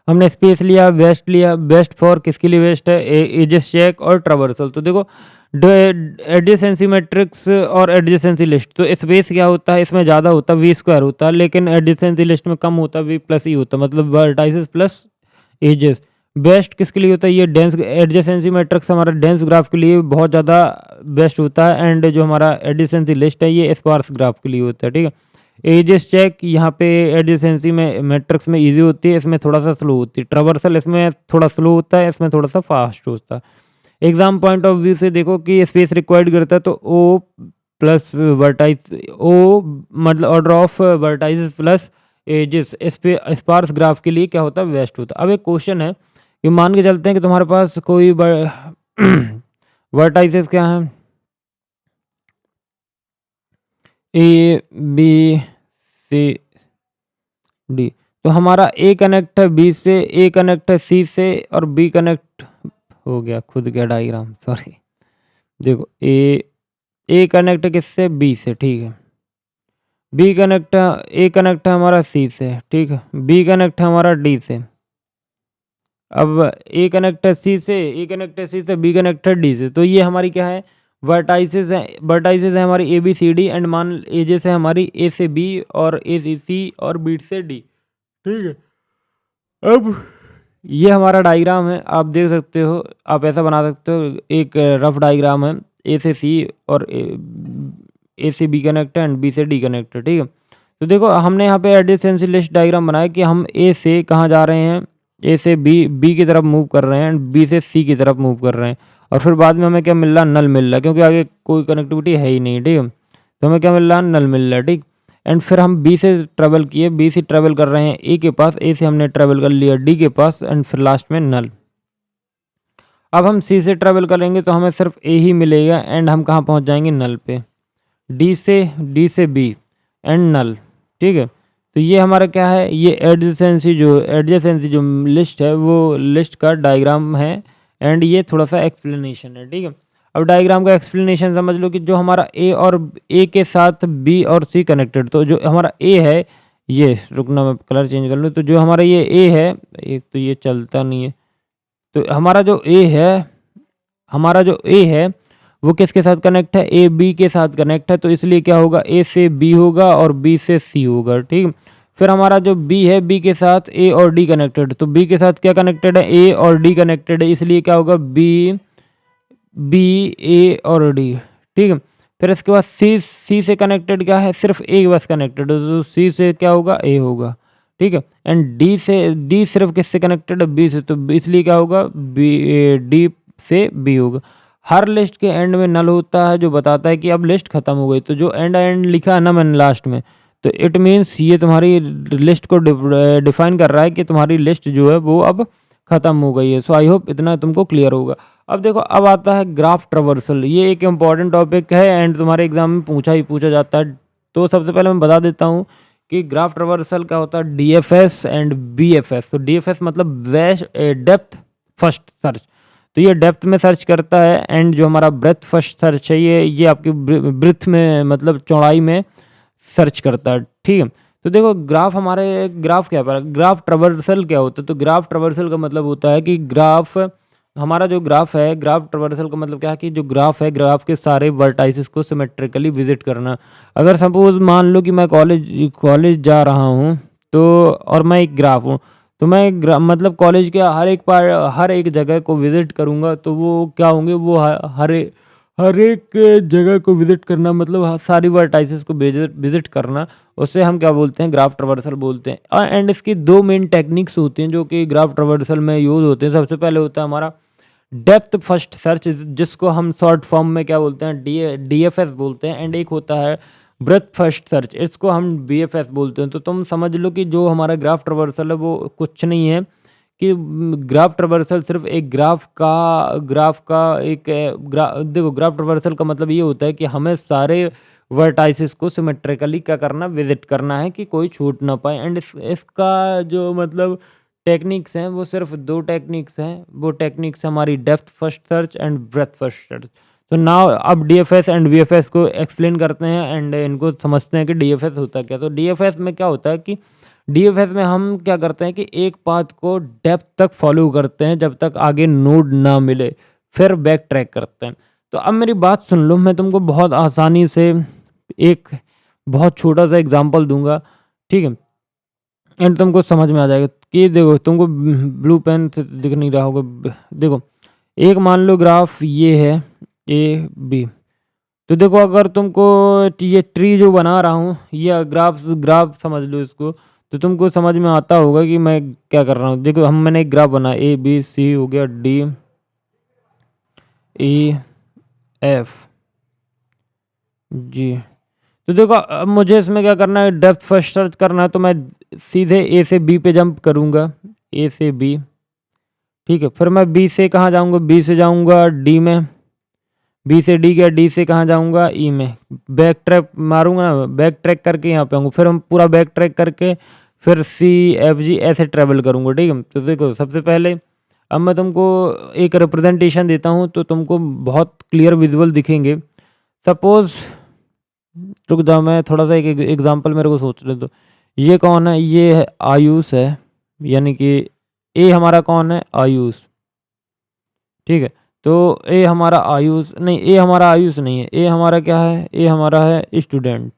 A: हमने स्पेस लिया, बेस्ट फॉर किसके लिए बेस्ट है, एजेस चेक और ट्रावर्सल। तो देखो एडजेसेंसी मैट्रिक्स और एडजेसेंसी लिस्ट, तो स्पेस क्या होता है, इसमें ज़्यादा होता है, वी स्क्वायर होता है, लेकिन एडजेसेंसी लिस्ट में कम होता है, वी प्लस ही होता है, मतलब वर्टाइसेस प्लस एजेस। बेस्ट किसके लिए होता है, ये डेंस एडजेसेंसी मैट्रिक्स हमारा डेंस ग्राफ के लिए बहुत ज़्यादा बेस्ट होता है, एंड जो हमारा एडजेसेंसी लिस्ट है ये स्पार्स ग्राफ के लिए होता है, ठीक है। एजेस चेक यहाँ पे एडजेसेंसी में मैट्रिक्स में इजी होती है, इसमें थोड़ा सा स्लो होती है। ट्रावर्सल इसमें थोड़ा स्लो होता है, इसमें थोड़ा सा फास्ट होता है। एग्जाम पॉइंट ऑफ व्यू से देखो कि स्पेस रिक्वायर्ड करता है, तो ओ प्लस वर्टाइज ओ मतलब order of vertices plus edges sparse graph के लिए क्या होता है, वेस्ट होता है। अब एक क्वेश्चन है कि मान के चलते हैं कि तुम्हारे पास कोई वर्टाइजेस क्या है, ए बी सी डी। तो हमारा ए कनेक्ट है बी से, ए कनेक्ट है सी से, और बी कनेक्ट हो गया खुद गया डायग्राम, सॉरी। देखो ए कनेक्ट है किससे, बी से, ठीक है। बी कनेक्ट है, ए कनेक्ट है हमारा सी से, ठीक है। बी कनेक्ट है हमारा डी से। अब ए कनेक्ट है सी से, ए कनेक्ट है सी से, बी कनेक्ट है डी से। तो ये हमारी क्या है, वर्टाइसेस है हमारी A B C D, and मान एजेस है हमारी ए से बी और ए से सी और बी से डी। ठीक है, अब ये हमारा डायग्राम है, आप देख सकते हो, आप ऐसा बना सकते हो, एक रफ डायग्राम है, ए से सी और ए से बी कनेक्ट है एंड बी से डी कनेक्ट है। ठीक है, तो देखो हमने यहाँ पे एडजेसेंसी लिस्ट डायग्राम बनाया कि हम ए से कहाँ जा रहे हैं, ए से बी की तरफ मूव कर रहे हैं एंड बी से सी की तरफ मूव कर रहे हैं, और फिर बाद में हमें क्या मिल रहा है, नल मिल रहा है, क्योंकि आगे कोई कनेक्टिविटी है ही नहीं। ठीक है, तो हमें क्या मिल रहा है, नल मिल रहा है। ठीक, एंड फिर हम बी से ट्रेवल किए, बी से ट्रेवल कर रहे हैं ए के पास, ए से हमने ट्रेवल कर लिया डी के पास, एंड फिर लास्ट में नल। अब हम सी से ट्रेवल करेंगे तो हमें सिर्फ ए ही मिलेगा, एंड हम कहाँ पहुँच जाएंगे, नल पे। डी से बी एंड नल। ठीक है, तो ये हमारा क्या है, ये एडजेसेंसी जो लिस्ट है वो लिस्ट का डायग्राम है, एंड ये थोड़ा सा एक्सप्लेनेशन है। ठीक है, अब डायग्राम का एक्सप्लेनेशन समझ लो कि जो हमारा ए के साथ बी और सी कनेक्टेड, तो जो हमारा ए है, ये रुकना मैं कलर चेंज कर लूँ, तो जो हमारा ये ए है, एक तो ये चलता नहीं है, तो हमारा जो ए है वो किसके साथ कनेक्ट है, ए बी के साथ कनेक्ट है, तो इसलिए क्या होगा, ए से बी होगा और बी से सी होगा। ठीक, फिर हमारा जो बी है, बी के साथ ए और डी कनेक्टेड, तो बी के साथ क्या कनेक्टेड है, ए और डी कनेक्टेड है, इसलिए क्या होगा, बी ए और डी। ठीक है, फिर इसके बाद सी से कनेक्टेड क्या है, सिर्फ ए बस कनेक्टेड है, तो सी से क्या होगा, ए होगा। ठीक है, एंड डी सिर्फ किससे कनेक्टेड है, बी से, तो इसलिए क्या होगा, डी से बी होगा। हर लिस्ट के एंड में नल होता है जो बताता है कि अब लिस्ट खत्म हो गई, तो जो एंड लिखा है ना मैंने लास्ट में, तो इट मीन्स ये तुम्हारी लिस्ट को डिफाइन कर रहा है कि तुम्हारी लिस्ट जो है वो अब खत्म हो गई है। सो आई होप इतना तुमको क्लियर होगा। अब देखो, अब आता है ग्राफ ट्रवर्सल, ये एक इम्पॉर्टेंट टॉपिक है एंड तुम्हारे एग्जाम में पूछा जाता है। तो सबसे पहले मैं बता देता हूँ कि ग्राफ ट्रवर्सल क्या होता है, DFS एंड BFS। तो DFS मतलब डेप्थ फर्स्ट सर्च, तो ये डेप्थ में सर्च करता है, एंड जो हमारा ब्रेथ फर्स्ट सर्च है ये आपकी ब्रेथ में मतलब चौड़ाई में सर्च करता है। ठीक है, तो देखो ग्राफ क्या है, ग्राफ ट्रवर्सल क्या होता है, तो ग्राफ ट्रवर्सल का मतलब होता है कि हमारा जो ग्राफ है, ग्राफ ट्रवर्सल का मतलब क्या है कि जो ग्राफ है, ग्राफ के सारे वर्टाइसिस को सिमेट्रिकली विजिट करना। अगर सपोज मान लो कि मैं कॉलेज जा रहा हूँ, तो और मैं एक ग्राफ हूँ, तो मैं मतलब कॉलेज के हर एक जगह को विजिट करूँगा, तो वो क्या होंगे, वो हर एक जगह को विजिट करना, मतलब सारी वर्टाइसिस को विजिट करना, उससे हम क्या बोलते हैं, ग्राफ ट्रवर्सल बोलते हैं। एंड इसकी दो मेन टेक्निक्स होती हैं जो कि ग्राफ ट्रवर्सल में यूज़ होते हैं। सबसे पहले होता है हमारा डेप्थ फर्स्ट सर्च, जिसको हम शॉर्ट फॉर्म में क्या बोलते हैं, DFS बोलते हैं, एंड एक होता है ब्रेथ फर्स्ट सर्च, इसको हम BFS बोलते हैं। तो तुम समझ लो कि जो हमारा ग्राफ ट्रवर्सल है वो कुछ नहीं है कि ग्राफ ट्रवर्सल सिर्फ एक ग्राफ का देखो, ग्राफ ट्रवर्सल का मतलब ये होता है कि हमें सारे वर्टाइसिस को सिमेट्रिकली क्या करना, विजिट करना है कि कोई छूट ना पाए। एंड इसका जो मतलब टेक्निक्स हैं वो सिर्फ दो टेक्निक्स हैं, वो टेक्निक्स हमारी depth first search and breadth first search. तो नाउ अब DFS एंड BFS को एक्सप्लेन करते हैं एंड इनको समझते हैं कि DFS होता है क्या। तो DFS में क्या होता है कि DFS में हम क्या करते हैं कि एक पाथ को डेप्थ तक फॉलो करते हैं जब तक आगे नोड ना मिले, फिर बैक ट्रैक करते हैं। तो अब मेरी बात सुन लो, मैं तुमको बहुत आसानी से एक बहुत छोटा सा एग्जांपल दूंगा, ठीक है, एंड तुमको समझ में आ जाएगा कि देखो, तुमको ब्लू पेन से दिख नहीं रहा होगा। देखो, एक मान लो ग्राफ ये है AB, तो देखो अगर तुमको ये ट्री जो बना रहा हूँ, ये ग्राफ समझ लो इसको, तो तुमको समझ में आता होगा कि मैं क्या कर रहा हूँ। देखो, मैंने एक ग्राफ बनाया, ABC हो गया, DEF जी। तो देखो, अब मुझे इसमें क्या करना है, डेप्थ फर्स्ट सर्च करना है, तो मैं सीधे A से B पे जंप करूँगा, A से B, ठीक है। फिर मैं B से कहाँ जाऊँगा, B से जाऊँगा D में, B से D गया, D से कहाँ जाऊँगा, E में। बैक ट्रैक मारूंगा ना, बैक ट्रैक करके यहाँ पे आऊँगा, फिर हम पूरा बैक ट्रैक करके फिर CFG ऐसे ट्रैवल करूँगा, ठीक है। तो देखो, सबसे पहले अब मैं तुमको एक रिप्रेजेंटेशन देता हूँ तो तुमको बहुत क्लियर विजुअल दिखेंगे। सपोज, रुक जाओ, मैं थोड़ा सा एक एग्जांपल मेरे को सोच ले। तो ये कौन है, ये है आयुष है, यानी कि ए हमारा कौन है, आयुष, ठीक है। तो ए हमारा आयुष नहीं, ए हमारा आयुष नहीं है, ए हमारा क्या है, ए हमारा है स्टूडेंट,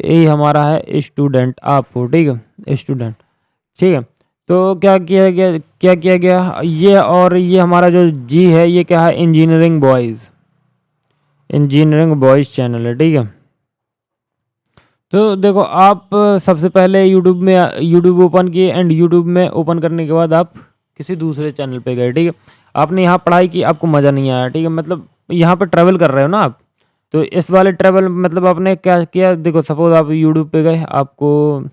A: ए हमारा है स्टूडेंट आप हो, ठीक है, स्टूडेंट, ठीक है। तो क्या किया गया ये, और ये हमारा जो जी है ये क्या है, engineering boys, engineering boys channel है, ठीक है। तो देखो आप सबसे पहले यूट्यूब में यूट्यूब ओपन किए, एंड यूट्यूब में ओपन करने के बाद आप किसी दूसरे चैनल पे गए, ठीक है। आपने यहाँ पढ़ाई की, आपको मज़ा नहीं आया, ठीक है, मतलब यहाँ पे ट्रैवल कर रहे हो ना आप, तो इस वाले ट्रैवल मतलब आपने क्या किया, देखो सपोज़ आप यूट्यूब पे गए, आपको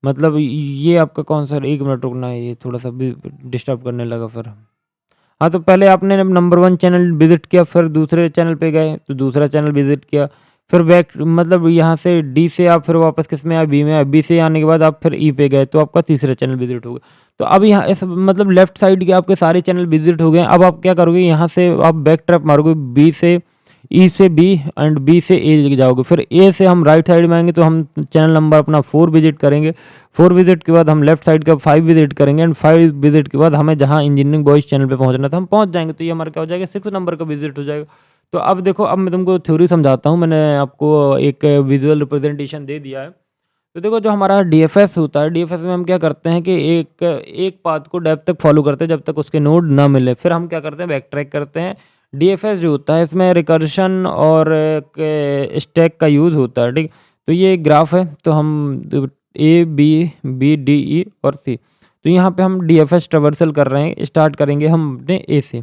A: मतलब ये आपका कौन सा, एक मिनट रुकना है, ये थोड़ा सा भी डिस्टर्ब करने लगा फिर। हाँ, तो पहले आपने नंबर 1 चैनल विज़िट किया, फिर दूसरे चैनल पे गए, तो दूसरा चैनल विज़िट किया, फिर बैक मतलब यहाँ से डी से आप फिर वापस किस में आए, बी में आए, बी से आने के बाद आप फिर ई पे गए, तो आपका तीसरा चैनल विज़िट हो गया। तो अब यहाँ इस मतलब लेफ्ट साइड के आपके सारे चैनल विज़िट हो गए। अब आप क्या करोगे, यहाँ से आप बैक ट्रैप मारोगे, बी से ई से बी एंड बी से ए लेके जाओगे, फिर ए से हम राइट साइड में आएँगे, तो हम चैनल नंबर अपना 4 विज़िट करेंगे। 4 विज़िट के बाद हम लेफ्ट साइड का 5 विज़िट करेंगे, एंड 5 विज़िट के बाद हमें जहाँ इंजीनियरिंग बॉयज़ चैनल पे पहुँचना था, हम पहुँच जाएँगे। तो ये हमारा क्या हो जाएगा, 6 नंबर का विज़िट हो जाएगा। तो अब देखो, अब मैं तुमको थ्योरी समझाता हूँ। मैंने आपको एक विज़ुअल रिप्रेजेंटेशन दे दिया है। तो देखो, जो हमारा डीएफएस होता है, डीएफएस में हम क्या करते हैं कि एक एक पाथ को डेप्थ तक फॉलो करते हैं जब तक उसके नोड ना मिले। फिर हम क्या करते हैं, बैक ट्रैक करते हैं। डीएफएस जो होता है इसमें रिकर्शन और स्टैक का यूज़ होता है, ठीक। तो ये एक ग्राफ है, तो हम A B B D E और सी, तो यहाँ पे हम डीएफएस ट्रेवर्सल कर रहे हैं। स्टार्ट करेंगे हम अपने ए से।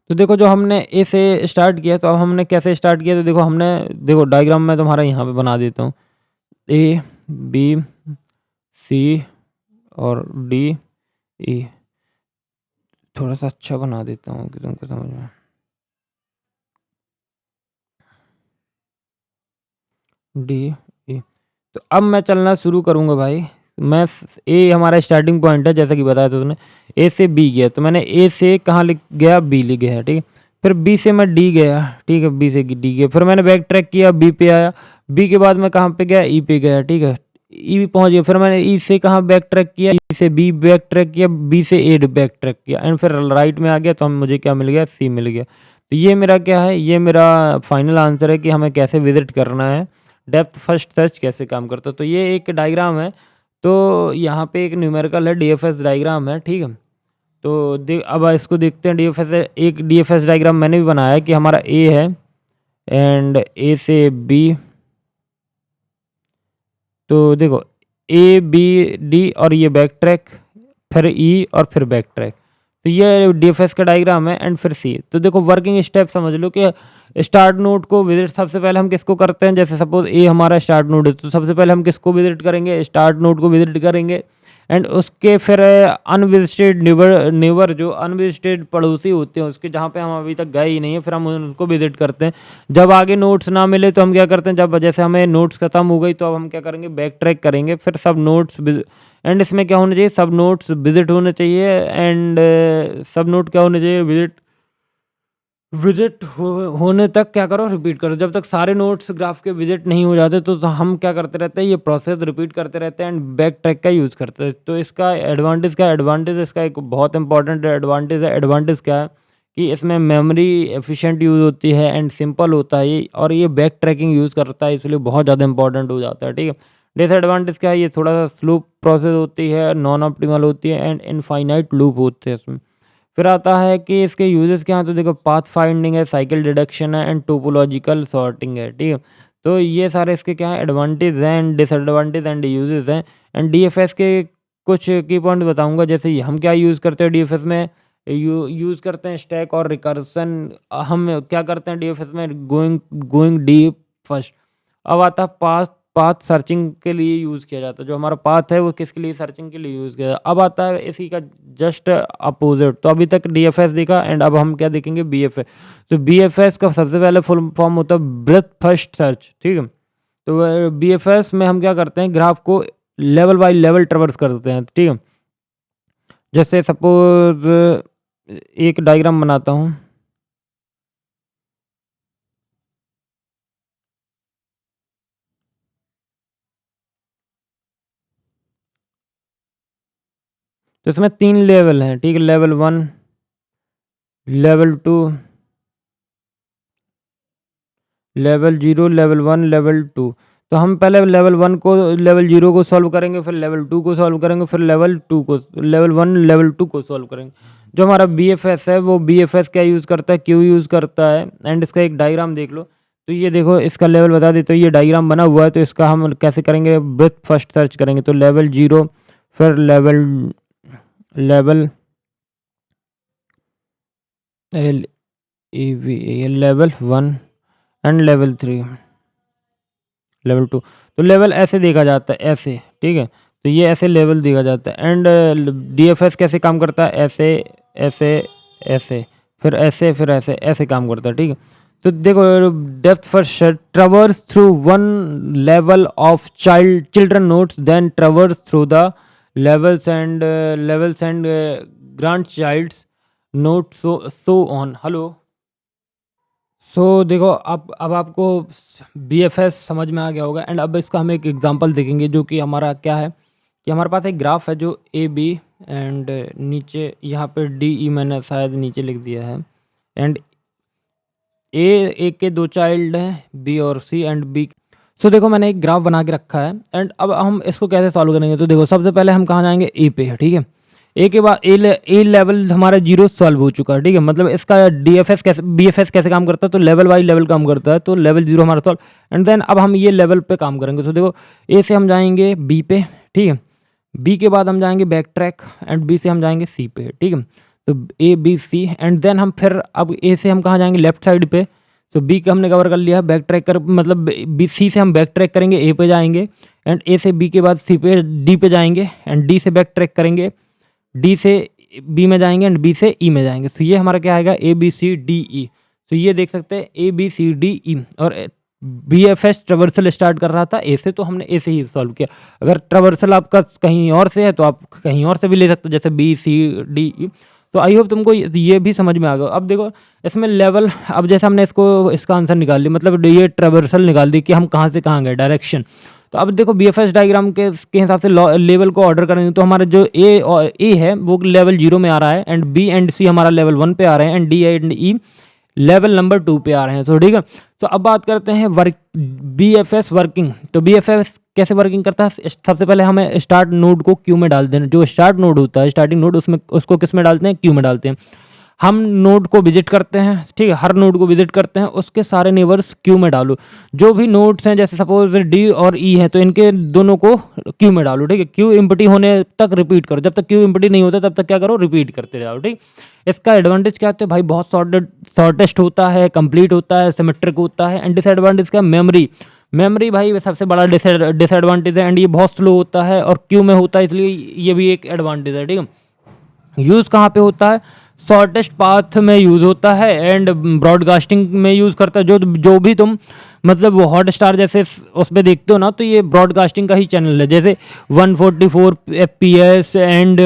A: तो देखो, जो हमने ए से स्टार्ट किया, तो अब हमने कैसे स्टार्ट किया, तो देखो हमने, देखो डायग्राम में तुम्हारा यहाँ पे बना देता हूँ, ए बी सी और डी ई, थोड़ा सा अच्छा बना देता हूँ कि तुमको समझ में। डी ई, तो अब मैं चलना शुरू करूँगा भाई। मैं ए हमारा स्टार्टिंग पॉइंट है, जैसा कि बताया था तुमने। ए से बी गया, तो मैंने ए से कहाँ लिख गया, बी लिख गया, ठीक है। फिर बी से मैं डी गया, ठीक है, बी से डी गया, फिर मैंने बैक ट्रैक किया, बी पे आया, बी के बाद मैं कहाँ पे गया, ई पे गया, ठीक है, ई भी पहुँच गया। फिर मैंने ई से कहाँ बैक ट्रैक किया, ई से बी बैक ट्रैक किया, बी से ए बैक ट्रैक किया, एंड फिर राइट में आ गया, तो हम मुझे क्या मिल गया, सी मिल गया। तो ये मेरा क्या है, ये मेरा फाइनल आंसर है कि हमें कैसे विजिट करना है, डेप्थ फर्स्ट सर्च कैसे काम करता है। तो ये एक डायग्राम है, तो यहाँ पे एक न्यूमेरिकल है, डीएफएस डायग्राम है, ठीक है। तो अब इसको देखते हैं, डीएफएस एक डीएफएस डायग्राम मैंने भी बनाया है कि हमारा ए है, एंड ए से बी, तो देखो ए बी डी और ये बैक ट्रैक, फिर ई और फिर बैक ट्रैक। तो ये डीएफएस का डायग्राम है, एंड फिर सी। तो देखो वर्किंग स्टेप समझ लो कि स्टार्ट नोड को विजिट सबसे पहले हम किसको करते हैं, जैसे सपोज ए हमारा स्टार्ट नोड है, तो सबसे पहले हम किसको विजिट करेंगे, स्टार्ट नोड को विजिट करेंगे, एंड उसके फिर अनविजिटेड न्यूवर न्यूवर जो अनविजिटेड पड़ोसी होते हैं उसके, जहाँ पे हम अभी तक गए ही नहीं है, फिर हम उनको विजिट करते हैं। जब आगे नोट्स ना मिले तो हम क्या करते हैं, जब जैसे हमें नोट्स खत्म हो गई, तो अब हम क्या करेंगे, बैक ट्रैक करेंगे, फिर सब नोट्स, एंड इसमें क्या होना चाहिए, सब नोट्स विजिट होने चाहिए, एंड सब नोट क्या होने चाहिए, विजिट होने तक क्या करो, रिपीट करो, जब तक सारे नोट्स ग्राफ के विजिट नहीं हो जाते, तो हम क्या करते रहते हैं, ये प्रोसेस रिपीट करते रहते हैं, एंड बैक ट्रैक का यूज़ करते हैं। तो इसका एडवांटेज क्या है, एडवांटेज इसका एक बहुत इंपॉर्टेंट एडवांटेज है। एडवांटेज क्या है कि इसमें मेमोरी एफिशिएंट यूज़ होती है, एंड सिंपल होता है ये, और ये बैक ट्रैकिंग यूज़ करता है, इसलिए बहुत ज़्यादा इंपॉर्टेंट हो जाता है, ठीक है। डिसएडवांटेज क्या है, ये थोड़ा सा स्लो प्रोसेस होती है, नॉन ऑप्टिमल होती है, एंड इनफाइनाइट लूप होते हैं इसमें। फिर आता है कि इसके यूजेस क्या हैं, तो देखो पाथ फाइंडिंग है, साइकिल डिडक्शन है, एंड टोपोलॉजिकल सॉर्टिंग है, ठीक है। तो ये सारे इसके क्या है, एडवांटेज हैं, एंड डिसएडवांटेज एंड यूजेस हैं। एंड डीएफएस के कुछ की पॉइंट बताऊंगा, जैसे हम क्या यूज़ करते हैं डीएफएस में, यूज़ करते हैं स्टैक और रिकर्सन। हम क्या करते हैं डीएफएस में, गोइंग गोइंग डीप फर्स्ट। अब आता है पाथ, पाथ सर्चिंग के लिए यूज़ किया जाता है, जो हमारा पाथ है वो किसके लिए, सर्चिंग के लिए यूज़ किया जाता है। अब आता है इसी का जस्ट अपोजिट। तो अभी तक डीएफएस देखा, एंड अब हम क्या देखेंगे, बीएफएस। तो बीएफएस का सबसे पहले फुल फॉर्म होता है ब्रेथ फर्स्ट सर्च, ठीक है। तो बीएफएस में हम क्या करते हैं, ग्राफ को लेवल बाय लेवल ट्रेवर्स करते हैं, ठीक है। जैसे सपोज एक डायग्राम बनाता हूँ, तो इसमें 3 लेवल हैं, ठीक है, level 1, level 2, level 0, level 1, level 2। तो हम पहले लेवल 1 को, लेवल 0 को सॉल्व करेंगे, फिर लेवल 2 को सॉल्व करेंगे, फिर लेवल 1, लेवल 2 को सॉल्व करेंगे। जो हमारा BFS है वो BFS क्या यूज़ करता है, क्यों यूज़ करता है, एंड इसका एक डायग्राम देख लो। तो ये देखो इसका लेवल बता देते, तो ये डायग्राम बना हुआ है। तो इसका हम कैसे करेंगे, ब्रेथ फर्स्ट सर्च करेंगे। तो लेवल 0, फिर level level 1 and level 3, level 2। तो लेवल ऐसे देखा जाता है, ऐसे, ठीक है। तो ये ऐसे लेवल देखा जाता है। एंड DFS कैसे काम करता है, ऐसे ऐसे ऐसे, फिर ऐसे, फिर ऐसे ऐसे काम करता है, ठीक है। तो देखो, depth first traverse through one level of children nodes, then traverse through the levels and grand childs node, so on. Hello. देखो अब आपको BFS समझ में आ गया होगा। एंड अब इसका हम एक एग्जांपल देखेंगे, जो कि हमारा क्या है कि हमारे पास एक ग्राफ है जो AB, एंड नीचे यहाँ पे DE मैंने शायद नीचे लिख दिया है। एंड ए के 2 चाइल्ड हैं, B और C, एंड B। देखो मैंने एक ग्राफ बना के रखा है। एंड अब हम इसको कैसे सॉल्व करेंगे, तो देखो सबसे पहले हम कहाँ जाएंगे, A पे, ठीक है। ए के बाद ए लेवल हमारा 0 सॉल्व हो चुका है, ठीक है। मतलब इसका BFS कैसे काम करता है, तो लेवल बाई लेवल काम करता है। तो लेवल 0 हमारा सॉल्व। एंड देन अब हम ये लेवल पे काम करेंगे। तो देखो A से हम जाएंगे B पे, ठीक है। B के बाद हम जाएंगे बैक ट्रैक, एंड B से हम जाएंगे C पे, ठीक है। तो ABC, एंड देन हम फिर अब A से हम कहाँ जाएंगे, लेफ्ट साइड पे। तो B का हमने कवर कर लिया, बैक ट्रैक कर, मतलब C से हम बैक ट्रैक करेंगे, A पे जाएंगे, एंड A से B के बाद C पे, D पे जाएंगे, एंड D से बैक ट्रैक करेंगे, D से B में जाएंगे, एंड B से E में जाएंगे। तो ये हमारा क्या आएगा, ABCDE। तो ये देख सकते हैं ABCDE। और BFS ट्रेवर्सल स्टार्ट कर रहा था A से, तो हमने A से ही सॉल्व किया। अगर ट्रेवर्सल आपका कहीं और से है तो आप कहीं और से भी ले सकते हो, जैसे BCDE। तो आई होप तुमको ये भी समझ में आ गया। अब देखो इसमें लेवल, अब जैसे हमने इसका आंसर निकाल लिया, मतलब ये ट्रेवर्सल निकाल दी कि हम कहाँ से कहाँ गए, डायरेक्शन। तो अब देखो BFS डायग्राम के हिसाब से लेवल को ऑर्डर करेंगे, तो हमारा जो ए है वो लेवल 0 में आ रहा है, एंड B एंड C हमारा लेवल 1 पे आ रहे हैं, and D and E level number 2 पे आ रहे हैं। तो ठीक है। तो अब बात करते हैं BFS वर्किंग। तो BFS कैसे वर्किंग करता है, सबसे पहले हमें स्टार्ट नोड को क्यू में डाल देना। जो स्टार्ट नोड होता है, स्टार्टिंग नोड, उसको किस में डालते हैं, क्यू में डालते हैं। हम नोड को विजिट करते हैं, ठीक है, हर नोड को विजिट करते हैं, उसके सारे नेबर्स क्यू में डालो। जो भी नोड्स हैं, जैसे सपोज D और E है, तो इनके दोनों को क्यू में डालो, ठीक है। क्यू इम्पटी होने तक रिपीट करो, जब तक क्यू इम्पटी नहीं होता तब तक क्या करो, रिपीट करते जाओ, ठीक। इसका एडवांटेज क्या होता है भाई, बहुत शॉर्टेस्ट होता है, कंप्लीट होता है, सिमेट्रिक होता है। एंड डिसएडवांटेज का मेमोरी भाई सबसे बड़ा डिसएडवांटेज है। एंड ये बहुत स्लो होता है, और क्यू में होता है, इसलिए ये भी एक एडवांटेज है, ठीक है। यूज़ कहाँ पे होता है, शॉर्टेस्ट पाथ में यूज़ होता है, एंड ब्रॉडकास्टिंग में यूज़ करता है। जो भी तुम मतलब वो हॉटस्टार जैसे उस पर देखते हो ना, तो ये ब्रॉडकास्टिंग का ही चैनल है। जैसे 144 FPS and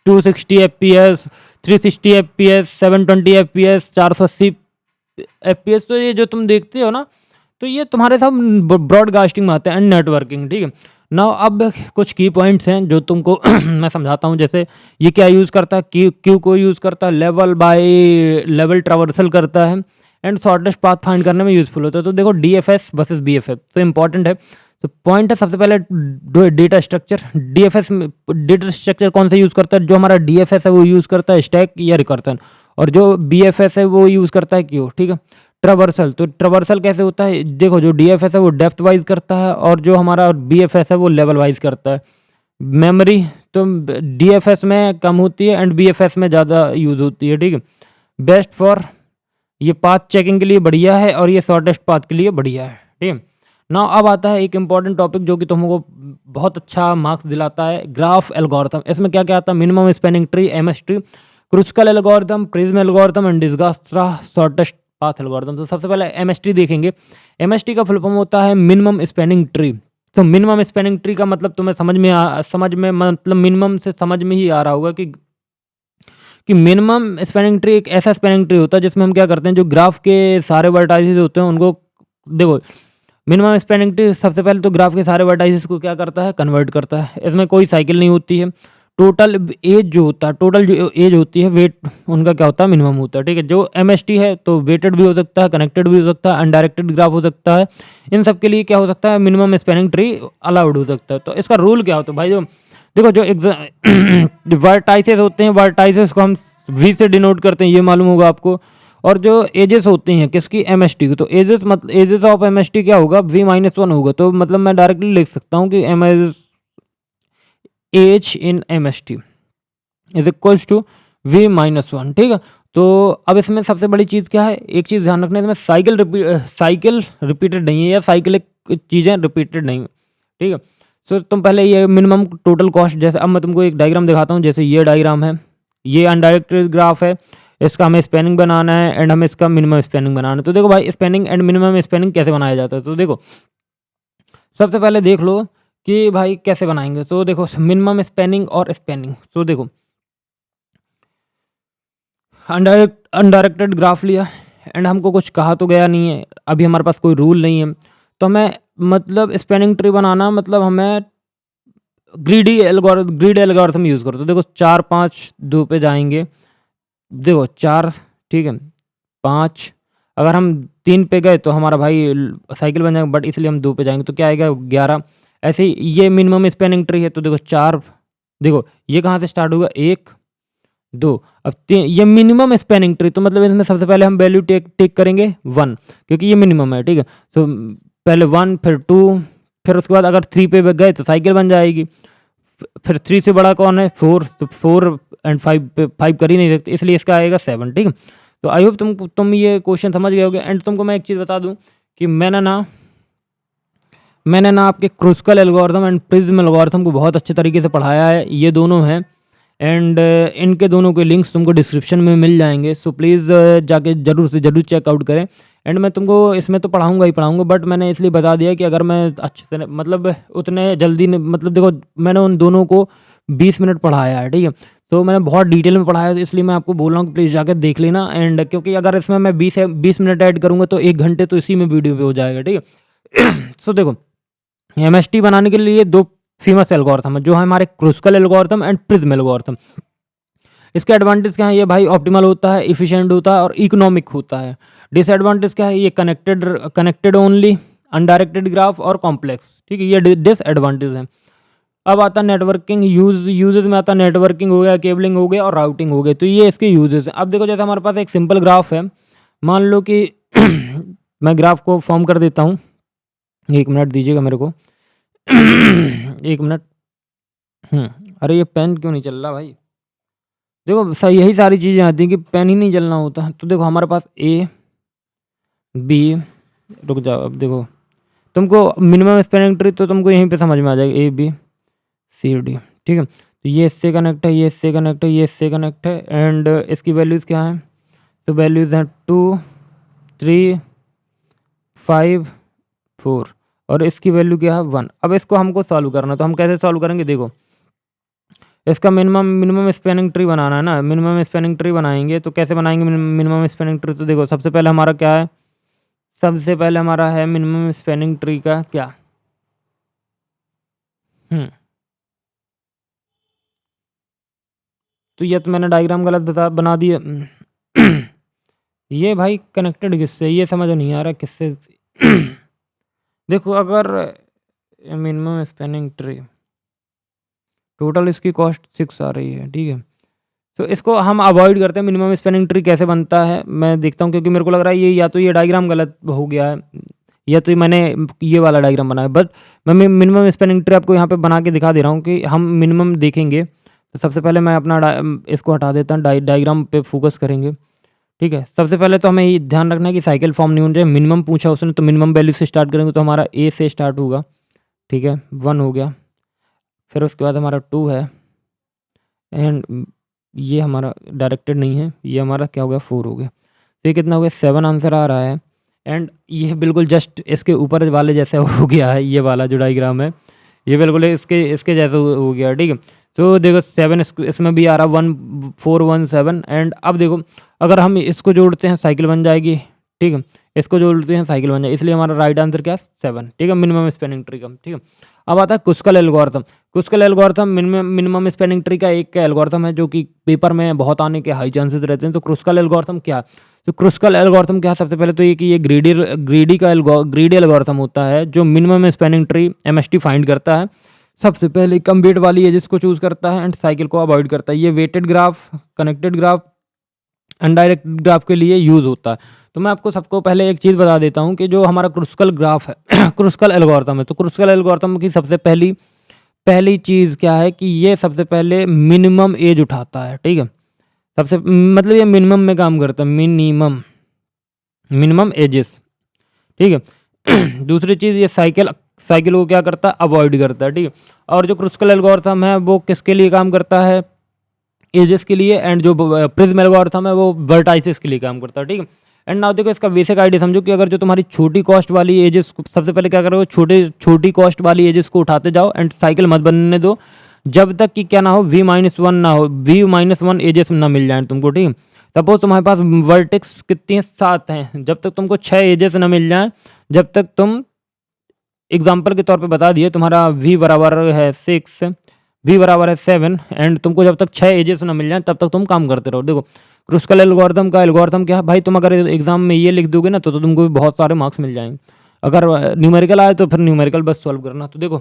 A: 260 FPS, 360 FPS, 720 FPS, 480 FPS। तो ये जो तुम देखते हो ना, तो ये तुम्हारे सब ब्रॉडकास्टिंग में आते हैं, एंड नेटवर्किंग, ठीक है ना। अब कुछ की पॉइंट्स हैं जो तुमको मैं समझाता हूँ। जैसे ये क्या यूज़ करता है, क्यू को यूज़ करता है, लेवल बाय लेवल ट्रावर्सल करता है, एंड शॉर्टेस्ट पाथ फाइंड करने में यूज़फुल होता है। तो देखो DFS वर्सेस BFS तो इंपॉर्टेंट है। तो पॉइंट है सबसे पहले डेटा स्ट्रक्चर। DFS में डेटा स्ट्रक्चर कौन सा यूज़ करता है, जो हमारा DFS है वो यूज़ करता है स्टैक या रिकर्सन, और जो BFS है वो यूज़ करता है क्यू, ठीक है। ट्रावर्सल, तो ट्रावर्सल कैसे होता है, देखो जो DFS है वो डेप्थ वाइज करता है, और जो हमारा BFS है वो लेवल वाइज करता है। मेमोरी तो DFS में कम होती है, एंड BFS में ज़्यादा यूज़ होती है, ठीक है। बेस्ट फॉर ये पाथ चेकिंग के लिए बढ़िया है, और ये शॉर्टेस्ट पाथ के लिए बढ़िया है, ठीक है ना। अब आता है एक इंपॉर्टेंट टॉपिक जो कि तुमको बहुत अच्छा मार्क्स दिलाता है, ग्राफ एल्गोरिथम। इसमें क्या क्या आता है, minimum spanning tree, MS tree, Kruskal algorithm, prism algorithm, and Dijkstra shortest path algorithm. तो सबसे पहले MS ट्री देखेंगे। MS ट्री का फुल फॉर्म होता है मिनिमम स्पैनिंग ट्री। तो मिनिमम स्पैनिंग ट्री का मतलब तुम्हें समझ में मतलब मिनिमम से समझ में ही आ रहा होगा कि मिनिमम स्पैनिंग ट्री एक ऐसा स्पैनिंग ट्री होता है जिसमें हम क्या करते हैं, जो ग्राफ के सारे वर्टाइसेस होते हैं उनको, देखो मिनिमम स्पैनिंग ट्री सबसे पहले तो ग्राफ के सारे वर्टाइसेस को क्या करता है, कन्वर्ट करता है। इसमें कोई साइकिल नहीं होती है, टोटल एज जो होता है, टोटल जो एज होती है वेट उनका क्या होता है, मिनिमम होता है, ठीक है। जो एमएसटी है तो वेटेड भी हो सकता है, कनेक्टेड भी हो सकता है, अनडायरेक्टेड ग्राफ हो सकता है। इन सब के लिए क्या हो सकता है, मिनिमम स्पैनिंग ट्री अलाउड हो सकता है। तो इसका रूल क्या होता है भाई, जो देखो जो वर्टाइसेस होते हैं, वर्टाइसेस को हम वी से डिनोट करते हैं, ये मालूम होगा आपको। और जो एजेस होती हैं किसकी, एमएसटी की, तो एजेस मतलब एजेस ऑफ एमएसटी क्या होगा, v-1 होगा। तो मतलब मैं डायरेक्टली लिख सकता हूँ कि M edge in MST is equals to v-1, ठीक है। तो अब इसमें सबसे बड़ी चीज़ क्या है, एक चीज़ ध्यान रखना है, इसमें साइकिल रिपीटेड नहीं है, या साइकिलिक चीज़ें रिपीटेड नहीं है, ठीक है। सो तुम पहले ये मिनिमम टोटल कॉस्ट, जैसे अब मैं तुमको एक डायग्राम दिखाता हूँ, जैसे ये डायग्राम है, ये अनडायरेक्टेड ग्राफ है, इसका हमें स्पैनिंग बनाना है एंड हमें इसका मिनिमम स्पैनिंग बनाना है। तो देखो भाई स्पैनिंग एंड मिनिमम स्पैनिंग कैसे बनाया जाता है, तो देखो सबसे पहले देख लो कि भाई कैसे बनाएंगे। तो देखो मिनिमम स्पैनिंग और स्पैनिंग, तो देखो अनडायरेक्टेड ग्राफ लिया एंड हमको कुछ कहा तो गया नहीं है, अभी हमारे पास कोई रूल नहीं है, तो हमें मतलब स्पैनिंग ट्री बनाना, मतलब हमें ग्रीड एल्गोरिथम यूज़ करो। तो देखो 4 5 2 पे जाएंगे, देखो 4, ठीक है, 5, अगर हम 3 पे गए तो हमारा भाई साइकिल बन जाएगा, बट इसलिए हम 2 पे जाएंगे तो क्या आएगा, 11। ऐसे ही ये मिनिमम स्पैनिंग ट्री है, तो देखो 4, देखो ये कहाँ से स्टार्ट होगा, 1 2, अब ये मिनिमम स्पैनिंग ट्री, तो मतलब इसमें सबसे पहले हम वैल्यू टेक करेंगे 1, क्योंकि ये मिनिमम है, ठीक है। तो पहले 1, फिर 2, फिर उसके बाद अगर 3 पे गए तो साइकिल बन जाएगी, फिर 3 से बड़ा कौन है, 4, तो 4 एंड 5 पे 5 कर ही नहीं सकते, इसलिए इसका आएगा 7, ठीक है। तो आई होप तुम ये क्वेश्चन समझ गए होगे। एंड तुमको मैं एक चीज़ बता दूं कि मैंने ना आपके क्रूस्कल एल्गोरिथम एंड प्रिज्म एल्गोरिथम को बहुत अच्छे तरीके से पढ़ाया है, ये दोनों हैं, एंड इनके दोनों के लिंक्स तुमको डिस्क्रिप्शन में मिल जाएंगे। सो प्लीज़ जाके ज़रूर से ज़रूर चेकआउट करें। एंड मैं तुमको इसमें तो पढ़ाऊँगा ही पढ़ाऊँगा, बट मैंने इसलिए बता दिया कि अगर मैं अच्छे से मतलब उतने जल्दी मतलब देखो मैंने उन दोनों को 20 मिनट पढ़ाया है, ठीक है। तो मैंने बहुत डिटेल में पढ़ाया है, तो इसलिए मैं आपको बोल रहा हूँ कि प्लीज़ जाकर देख लेना। एंड क्योंकि अगर इसमें मैं 20 मिनट ऐड करूँगा तो 1 घंटे तो इसी में वीडियो पे हो जाएगा, ठीक है। सो देखो एमएसटी बनाने के लिए 2 फेमस एल्गोरिथम है, जो है हमारे क्रूस्कल एल्गोरिथम एंड प्रिज्म एल्गोरिथम। इसके एडवांटेज क्या है, ये भाई ऑप्टिमल होता है, इफिशिएंट होता है और इकोनॉमिक होता है। डिसएडवांटेज क्या है, ये कनेक्टेड ओनली, अनडायरेक्टेड ग्राफ और कॉम्प्लेक्स, ठीक है, ये डिसएडवांटेज है। अब आता नेटवर्किंग यूजेज में आता नेटवर्किंग हो गया, केबलिंग हो गया और राउटिंग हो गया, तो ये इसके यूजेज हैं। अब देखो जैसे हमारे पास एक सिंपल ग्राफ है, मान लो कि मैं ग्राफ को फॉर्म कर देता हूँ, 1 मिनट दीजिएगा मेरे को। 1 मिनट। अरे ये पेन क्यों नहीं चल रहा भाई, देखो सही यही सारी चीज़ें आती हैं कि पेन ही नहीं चलना होता। तो देखो हमारे पास ए बी, रुक जाओ, अब देखो तुमको मिनिमम स्पैनिंग ट्री तो तुमको यहीं पे समझ में आ जाएगा, ए बी सी डी, ठीक है। तो ये इससे कनेक्ट है, ये इससे कनेक्ट है, ये इससे कनेक्ट है, एंड इसकी वैल्यूज़ क्या हैं, तो वैल्यूज़ हैं 2 3 5 4 और इसकी वैल्यू क्या है 1। अब इसको हमको सॉल्व करना है, तो हम कैसे सॉल्व करेंगे, देखो इसका मिनिमम स्पैनिंग ट्री बनाना है ना, मिनिमम स्पैनिंग ट्री बनाएंगे तो कैसे बनाएंगे मिनिमम स्पैनिंग ट्री, तो देखो सबसे पहले हमारा क्या है, सबसे पहले हमारा है मिनिमम स्पैनिंग ट्री का क्या, तो ये तो मैंने डायग्राम गलत बना दिया। ये भाई कनेक्टेड किससे, ये समझ नहीं आ रहा किससे। देखो अगर मिनिमम स्पैनिंग ट्री टोटल इसकी कॉस्ट 6 आ रही है, ठीक है। तो इसको हम अवॉइड करते हैं, मिनिमम स्पैनिंग ट्री कैसे बनता है मैं देखता हूँ, क्योंकि मेरे को लग रहा है ये या तो ये डायग्राम गलत हो गया है या तो मैंने ये वाला डायग्राम बनाया। बट मैं मिनिमम स्पैनिंग ट्री आपको यहाँ पे बना के दिखा दे रहा हूँ कि हम मिनिमम देखेंगे। तो सबसे पहले मैं अपना इसको हटा देता हूँ, डायग्राम पे फोकस करेंगे, ठीक है। सबसे पहले तो हमें ये ध्यान रखना है कि साइकिल फॉर्म नहीं होना चाहिए। मिनिमम पूछा उसने तो मिनिमम वैल्यू से स्टार्ट करेंगे, तो हमारा ए से स्टार्ट होगा, ठीक है, 1 हो गया, फिर उसके बाद हमारा 2 है, एंड ये हमारा डायरेक्टेड नहीं है, ये हमारा क्या हो गया 4 हो गया, तो ये कितना हो गया 7 आंसर आ रहा है। एंड ये बिल्कुल जस्ट इसके ऊपर वाले जैसे हो गया है, ये वाला जो डायग्राम है ये बिल्कुल इसके जैसे हो गया, ठीक है। तो देखो 7 इसमें भी आ रहा 1 4 1 7। एंड अब देखो अगर हम इसको जोड़ते हैं साइकिल बन जाएगी, ठीक है, इसको जोड़ते हैं साइकिल बन जाए, इसलिए हमारा राइट आंसर क्या है 7, ठीक है, मिनिमम स्पैनिंग ट्री का। ठीक है, अब आता है Kruskal algorithm. Kruskal algorithm minimum spanning tree का एक एल्गोरिथम है जो कि पेपर में बहुत आने के हाई चांसेस रहते हैं। तो क्रुस्कल एल्गोरिथम क्या है? तो क्रुस्कल एल्गोरिथम क्या है? सबसे पहले तो ये कि ये ग्रीडी एल्गोरिथम होता है जो minimum spanning tree MST find करता है। सबसे पहले कम वेट वाली एजेस को चूज करता है एंड साइकिल को अवॉइड करता है। ये weighted graph, connected graph, undirect graph के लिए यूज़ होता है। तो मैं आपको सबको पहले एक चीज़ बता देता हूँ कि जो हमारा क्रुस्कल ग्राफ है क्रुस्कल एल्गोरिथम है, तो क्रुस्कल एल्गोरिथम की सबसे पहली चीज़ क्या है कि ये सबसे पहले मिनिमम एज उठाता है। ठीक है, सबसे मतलब ये मिनिमम में काम करता है, मिनिमम एजेस। ठीक है दूसरी चीज़ ये साइकिल को क्या करता है? अवॉइड करता है। ठीक है, और जो क्रुस्कल एल्गोरिथम है वो किसके लिए काम करता है? एजेस के लिए। एंड जो प्रिज्म एल्गोरिथम है वो वर्टाइसेस के लिए काम करता है। ठीक है, एंड नाउ देखो इसका बेसिक आइडिया समझो कि अगर जो तुम्हारी छोटी कॉस्ट वाली एजेस, सबसे पहले क्या करोगे, छोटी कॉस्ट वाली एजेस को उठाते जाओ एंड साइकिल मत बनने दो जब तक कि क्या ना हो, v-1 ना हो, v-1 एजेस ना मिल जाए तुमको। ठीक है, सपोज तुम्हारे पास वर्टेक्स कितनी है? 7 हैं। जब तक तुमको 6 एजेस ना मिल जाए, जब तक तुम एग्जाम्पल के तौर पे बता दिए तुम्हारा v बराबर है 6, v बराबर है 7 एंड तुमको जब तक 6 एजेस ना मिल जाए तब तक तुम काम करते रहो। देखो क्रुस्कल एल्गोरिथम का एल्गोरिथम क्या है भाई, तुम अगर एग्जाम में ये लिख दोगे ना तो तुमको भी बहुत सारे मार्क्स मिल जाएंगे। अगर न्यूमेरिकल आए तो फिर न्यूमेरिकल बस सॉल्व करना। तो देखो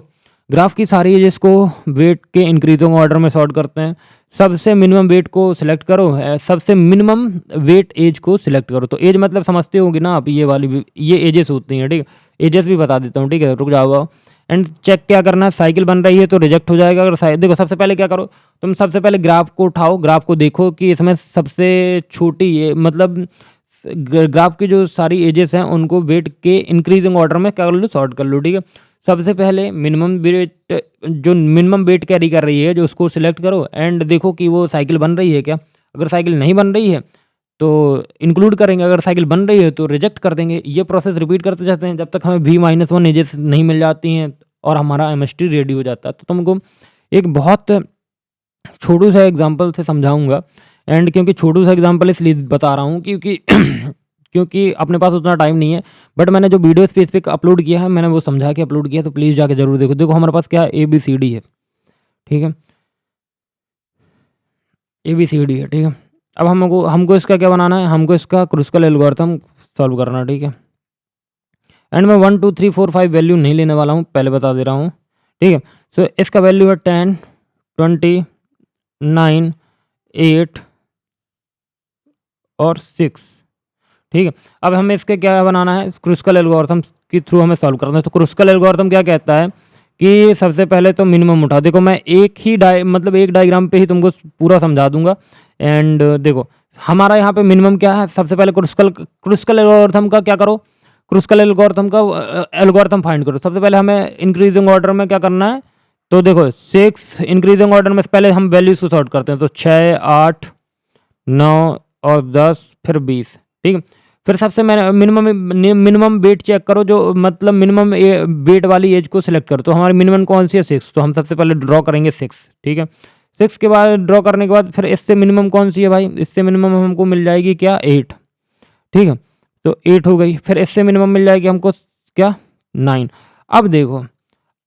A: ग्राफ की सारी एजेस को वेट के इंक्रीजिंग ऑर्डर में सॉर्ट करते हैं। सबसे मिनिमम वेट को सिलेक्ट करो, सबसे मिनिमम वेट एज को सिलेक्ट करो। तो एज मतलब समझते होगी ना आप, ये एजेस होती हैं। ठीक है, एजेस भी बता देता हूँ। ठीक है, रुक जाओ एंड चेक क्या करना है, साइकिल बन रही है तो रिजेक्ट हो जाएगा। अगर देखो सबसे पहले क्या करो, तुम सबसे पहले ग्राफ को उठाओ, ग्राफ को देखो कि इसमें सबसे छोटी ये मतलब ग्राफ की जो सारी एजेस हैं उनको वेट के इंक्रीजिंग ऑर्डर में क्या कर लो, सॉर्ट कर लो। ठीक है, सबसे पहले मिनिमम वेट कैरी कर रही है जो उसको सिलेक्ट करो एंड देखो कि वो साइकिल बन रही है क्या। अगर साइकिल नहीं बन रही है तो इंक्लूड करेंगे, अगर साइकिल बन रही है तो रिजेक्ट कर देंगे। ये प्रोसेस रिपीट करते जाते हैं जब तक हमें v-1 एजेस नहीं मिल जाती हैं और हमारा एमएसटी रेडी हो जाता है। तो तुमको एक बहुत छोटू सा एग्जांपल से समझाऊंगा एंड क्योंकि छोटू सा एग्जांपल इसलिए बता रहा हूँ क्योंकि क्योंकि अपने पास उतना टाइम नहीं है, बट मैंने जो वीडियो स्पेसिफिक अपलोड किया है मैंने वो समझा के अपलोड किया, तो प्लीज़ जाके जरूर देखो। देखो हमारे पास क्या है, ABCD है। ठीक है, ABCD है। ठीक है, अब हमको इसका क्या बनाना है, हमको इसका क्रुस्कल एल्गोरिथम सॉल्व करना है। ठीक है, एंड मैं 1 2 3 4 5 वैल्यू नहीं लेने वाला हूँ, पहले बता दे रहा हूँ। ठीक है, सो इसका वैल्यू है 10, 20, 9, 8 और 6। ठीक है, अब हमें इसके क्या बनाना है, क्रुस्कल एल्गोरिथम के थ्रू हमें सॉल्व करना है। तो क्रुस्कल एल्गोरिथम क्या कहता है कि सबसे पहले तो मिनिमम उठा, देखो मैं एक डायग्राम पे ही तुमको पूरा समझा दूंगा। एंड देखो हमारा यहाँ पे मिनिमम क्या है, सबसे पहले क्रुस्कल एल्गोरिथम का क्या करो, क्रुस्कल एल्गोरिथम का एल्गोरिथम फाइंड करो। सबसे पहले हमें इंक्रीजिंग ऑर्डर में क्या करना है, तो देखो 6 इंक्रीजिंग ऑर्डर में पहले हम वैल्यूज को सॉर्ट करते हैं। तो 6, 8, 9 और 10 फिर 20। ठीक है, फिर सबसे मिनिमम वेट चेक करो, जो मतलब मिनिमम वेट वाली एज को सिलेक्ट करो। तो हमारी मिनिमम कौन सी है, 6, तो हम सबसे पहले ड्रॉ करेंगे 6। ठीक है, 6 के बाद ड्रॉ करने के बाद फिर इससे मिनिमम कौन सी है भाई, इससे मिनिमम हमको मिल जाएगी क्या, 8। ठीक है, तो 8 हो गई। फिर इससे मिनिमम मिल जाएगी हमको क्या, 9। अब देखो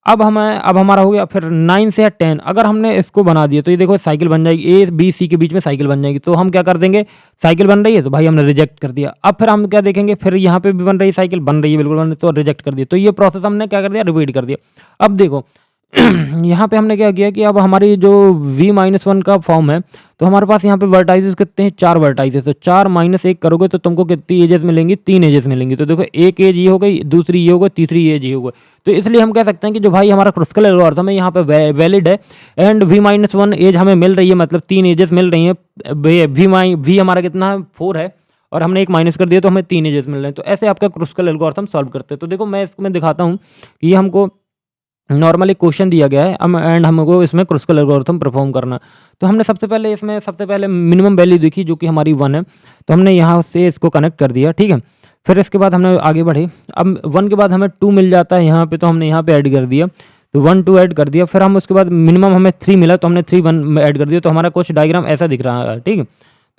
A: अब हमारा हो गया, फिर 9 से 10 अगर हमने इसको बना दिया तो ये देखो साइकिल बन जाएगी, A B C के बीच में साइकिल बन जाएगी। तो हम क्या कर देंगे, साइकिल बन रही है तो भाई हमने रिजेक्ट कर दिया। अब फिर हम क्या देखेंगे, फिर यहाँ पे भी बन रही साइकिल, बन रही है बिल्कुल बन रही, तो रिजेक्ट कर दिया। तो ये प्रोसेस हमने क्या कर दिया, रिपीट कर दिया। अब देखो यहाँ पे हमने क्या किया कि अब हमारी जो v-1 का फॉर्म है, तो हमारे पास यहाँ पे वर्टाइजेस कितने हैं, 4 वर्टाइजेस। तो 4 - 1 करोगे तो तुमको कितनी एजेस मिलेंगी, 3 एजेस मिलेंगी। तो देखो एक एज ये हो गई, दूसरी ये हो गई, तीसरी एज ये हो गई। तो इसलिए हम कह सकते हैं कि जो भाई हमारा क्रुस्कल एल्गोरिथम है यहाँ पे वैलिड है एंड v-1 एज हमें मिल रही है, मतलब 3 एजेस मिल रही हैं। v हमारा कितना है, 4 है और हमने एक माइनस कर दिया तो हमें 3 एजेस मिल रहे हैं। तो ऐसे आपका क्रुस्कल एल्गोरिथम सॉल्व करते हैं। तो देखो मैं इसमें दिखाता हूँ कि ये हमको नॉर्मली क्वेश्चन दिया गया है एंड हमको इसमें क्रुस्कल एल्गोरिथम परफॉर्म करना। तो हमने सबसे पहले मिनिमम वैल्यू देखी जो कि हमारी 1 है, तो हमने यहाँ से इसको कनेक्ट कर दिया। ठीक है, फिर इसके बाद हमने आगे बढ़े, अब 1 के बाद हमें 2 मिल जाता है यहाँ पे, तो हमने यहाँ पे ऐड कर दिया, तो 1 2 ऐड कर दिया। फिर हम उसके बाद मिनिमम हमें 3 मिला तो हमने 3 1 ऐड कर दिया। तो हमारा कुछ डायग्राम ऐसा दिख रहा है। ठीक है,